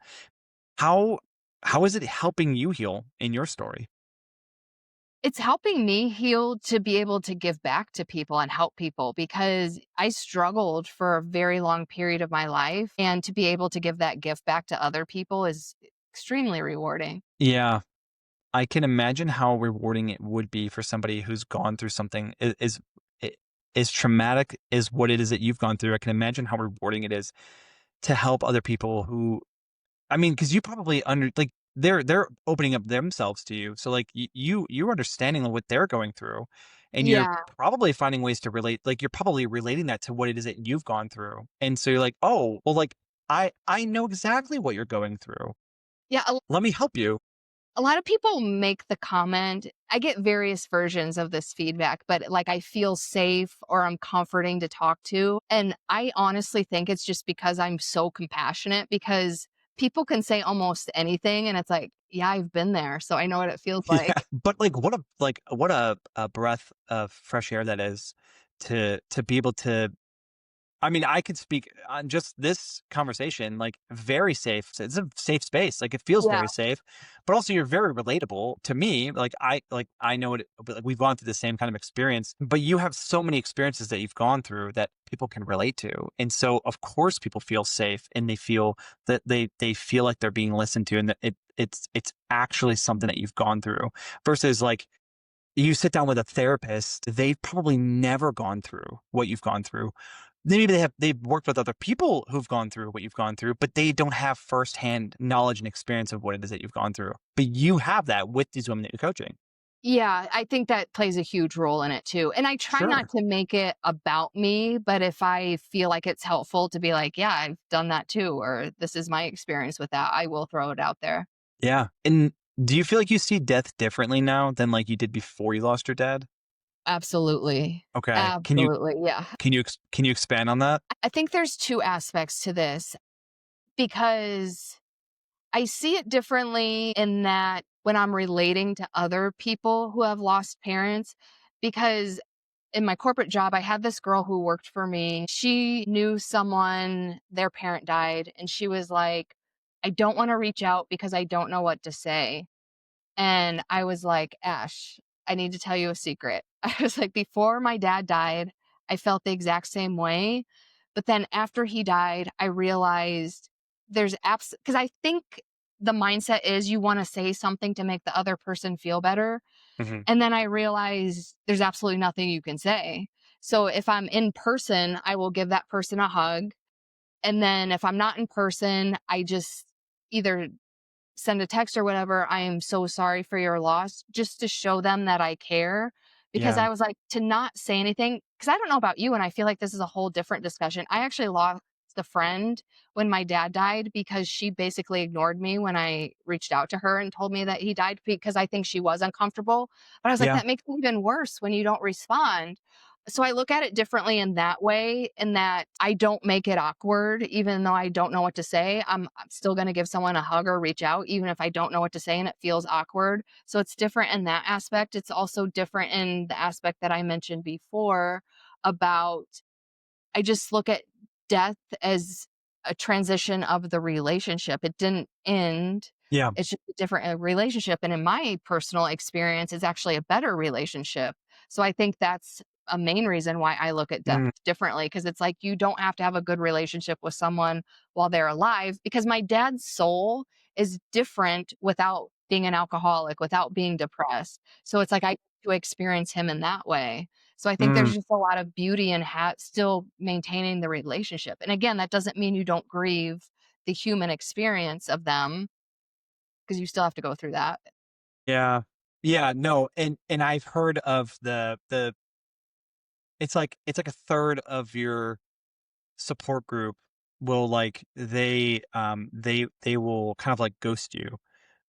How how is it helping you heal in your story? It's helping me heal to be able to give back to people and help people because I struggled for a very long period of my life. And to be able to give that gift back to other people is extremely rewarding. Yeah, I can imagine how rewarding it would be for somebody who's gone through something I- as traumatic as what it is that you've gone through. I can imagine how rewarding it is to help other people who, I mean, because you probably like they're opening up themselves to you. So like you're understanding what they're going through, and you're Yeah. probably finding ways to relate. Like you're probably relating that to what it is that you've gone through, and so you're like, oh, well, like I know exactly what you're going through. Yeah. Let me help you. A lot of people make the comment. I get various versions of this feedback, but like I feel safe or I'm comforting to talk to. And I honestly think it's just because I'm so compassionate because people can say almost anything. And it's like, yeah, I've been there. So I know what it feels Yeah, like. but what a breath of fresh air that is to be able to, I mean, I could speak on just this conversation, like very safe. It's a safe space. Like it feels Yeah. very safe, but also you're very relatable to me. I know it. But, like we've gone through the same kind of experience, but you have so many experiences that you've gone through that people can relate to, and so of course people feel safe and they feel that they feel like they're being listened to, and that it's actually something that you've gone through versus like you sit down with a therapist, they've probably never gone through what you've gone through. Maybe they've worked with other people who've gone through what you've gone through, but they don't have firsthand knowledge and experience of what it is that you've gone through. But you have that with these women that you're coaching. Yeah, I think that plays a huge role in it too. And I try not Sure. to make it about me, but if I feel like it's helpful to be like, yeah, I've done that too, or this is my experience with that, I will throw it out there. Yeah. And do you feel like you see death differently now than like you did before you lost your dad? Absolutely. Okay. Absolutely. Yeah. Can you expand on that? I think there's two aspects to this because I see it differently in that when I'm relating to other people who have lost parents, because in my corporate job, I had this girl who worked for me. She knew someone, their parent died, and she was like, I don't want to reach out because I don't know what to say. And I was like, Ash, I need to tell you a secret. I was like, before my dad died, I felt the exact same way. But then after he died, I realized there's because I think the mindset is you want to say something to make the other person feel better. Hmm. And then I realized there's absolutely nothing you can say. So if I'm in person, I will give that person a hug. And then if I'm not in person, I just either send a text or whatever, I am so sorry for your loss, just to show them that I care. Because Yeah. I was like, to not say anything, because I don't know about you, and I feel like this is a whole different discussion. I actually lost a friend when my dad died because she basically ignored me when I reached out to her and told me that he died because I think she was uncomfortable. But I was like, Yeah. that makes it even worse when you don't respond. So I look at it differently in that way, in that I don't make it awkward, even though I don't know what to say. I'm still going to give someone a hug or reach out, even if I don't know what to say and it feels awkward. So it's different in that aspect. It's also different in the aspect that I mentioned before about I just look at death as a transition of the relationship. It didn't end. Yeah. It's just a different relationship. And in my personal experience, it's actually a better relationship. So I think that's a main reason why I look at death Mm, differently because it's like you don't have to have a good relationship with someone while they're alive because my dad's soul is different without being an alcoholic, without being depressed. So it's like I get to experience him in that way. So I think mm. there's just a lot of beauty in still maintaining the relationship. And again, that doesn't mean you don't grieve the human experience of them because you still have to go through that. Yeah. Yeah. No. And I've heard of the it's like a third of your support group will like they will kind of like ghost you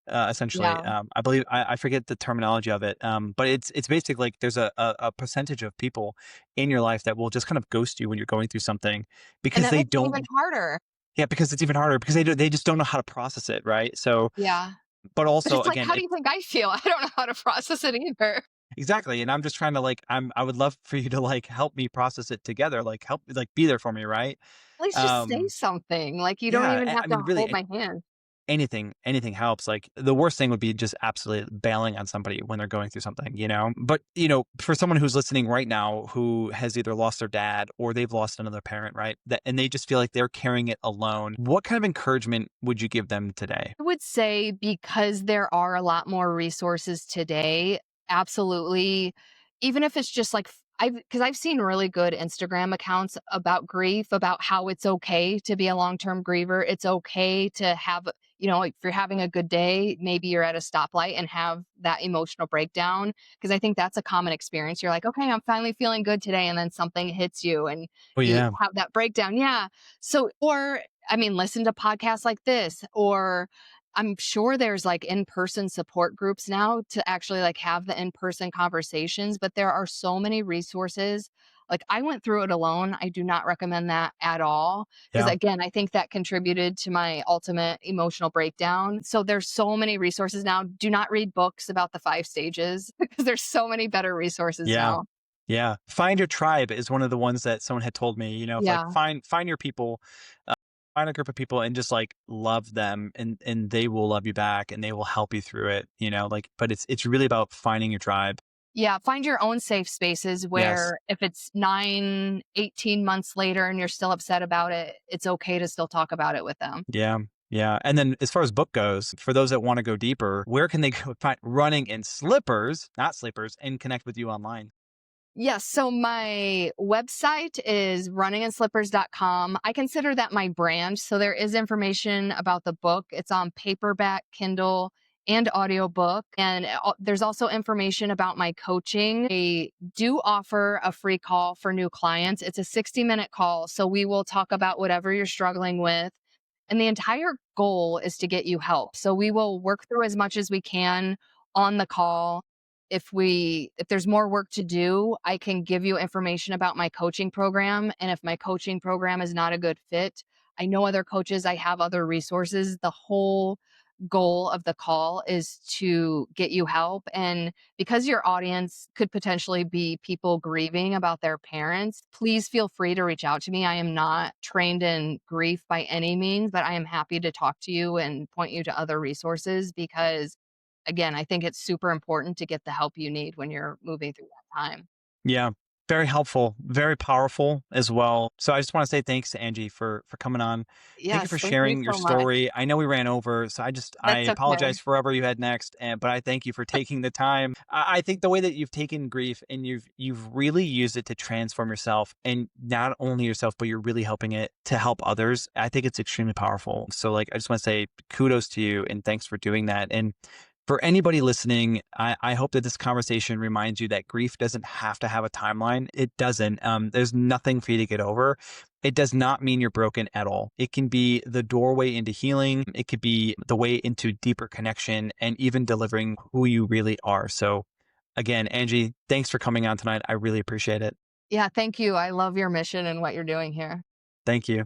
essentially. Yeah. I believe I forget the terminology of it, but it's basically like there's a percentage of people in your life that will just kind of ghost you when you're going through something And because that they makes it even don't. harder. Yeah, because it's even harder because they just don't know how to process it, right? So, Yeah. but But also it's like, again, how do it you think I feel? I don't know how to process it either. exactly, and I'm just trying to like I would love for you to like help me process it together, like help like be there for me, right? At least just say Um, something. Like, you don't yeah, even have I to mean, really, hold my hand. anything helps. Like the worst thing would be just absolutely bailing on somebody when they're going through something, you know? But, you know, for someone who's listening right now who has either lost their dad or they've lost another parent, right? That and they just feel like they're carrying it alone. What kind of encouragement would you give them today? I would say because there are a lot more resources today, absolutely. Even if it's just like because I've seen really good Instagram accounts about grief, about how it's okay to be a long-term griever. It's okay to have, like, if you're having a good day, maybe you're at a stoplight and have that emotional breakdown. Because I think that's a common experience. You're like, okay, I'm finally feeling good today, and then something hits you and Oh you yeah. have that breakdown. Yeah. So, or I mean, listen to podcasts like this, or I'm sure there's like in-person support groups now to actually like have the in-person conversations, but there are so many resources. Like, I went through it alone. I do not recommend that at all because, Yeah. again, I think that contributed to my ultimate emotional breakdown. So there's so many resources now. Do not read books about the 5 stages because there's so many better resources Yeah. now. Yeah. Find your tribe is one of the ones that someone had told me, you know, if like Yeah. find your people, find a group of people and just like love them and they will love you back and they will help you through it, you know, like but it's really about finding your tribe. Yeah, find your own safe spaces Yes. where if it's 9, 18 months later and you're still upset about it, it's okay to still talk about it with them. Yeah. Yeah. And then as far as book goes, for those that want to go deeper, where can they go find running in slippers, not sleepers, and connect with you online? Yes, so my website is runninginslippers.com. I consider that my brand. So there is information about the book. It's on paperback, Kindle, and audiobook. And there's also information about my coaching. I do offer a free call for new clients. It's a 60-minute call. So we will talk about whatever you're struggling with. And the entire goal is to get you help. So we will work through as much as we can on the call. If there's more work to do, I can give you information about my coaching program, and if my coaching program is not a good fit, I know other coaches, I have other resources. The whole goal of the call is to get you help, and because your audience could potentially be people grieving about their parents, please feel free to reach out to me. I am not trained in grief by any means, but I am happy to talk to you and point you to other resources because, again, I think it's super important to get the help you need when you're moving through that time. Yeah. Very helpful, very powerful as well. So I just want to say thanks to Angie for coming on. Thank you for Yes, thank you sharing your so much. story. I know we ran over, so I That's apologize okay. for whatever you had next, and but I thank you for taking the time. I think the way that you've taken grief and you've really used it to transform yourself, and not only yourself, but you're really helping it to help others. I think it's extremely powerful. So like I just want to say kudos to you and thanks for doing that. And for anybody listening, I hope that this conversation reminds you that grief doesn't have to have a timeline. It doesn't. There's nothing for you to get over. It does not mean you're broken at all. It can be the doorway into healing. It could be the way into deeper connection and even delivering who you really are. So, again, Angie, thanks for coming on tonight. I really appreciate it. Yeah, thank you. I love your mission and what you're doing here. Thank you.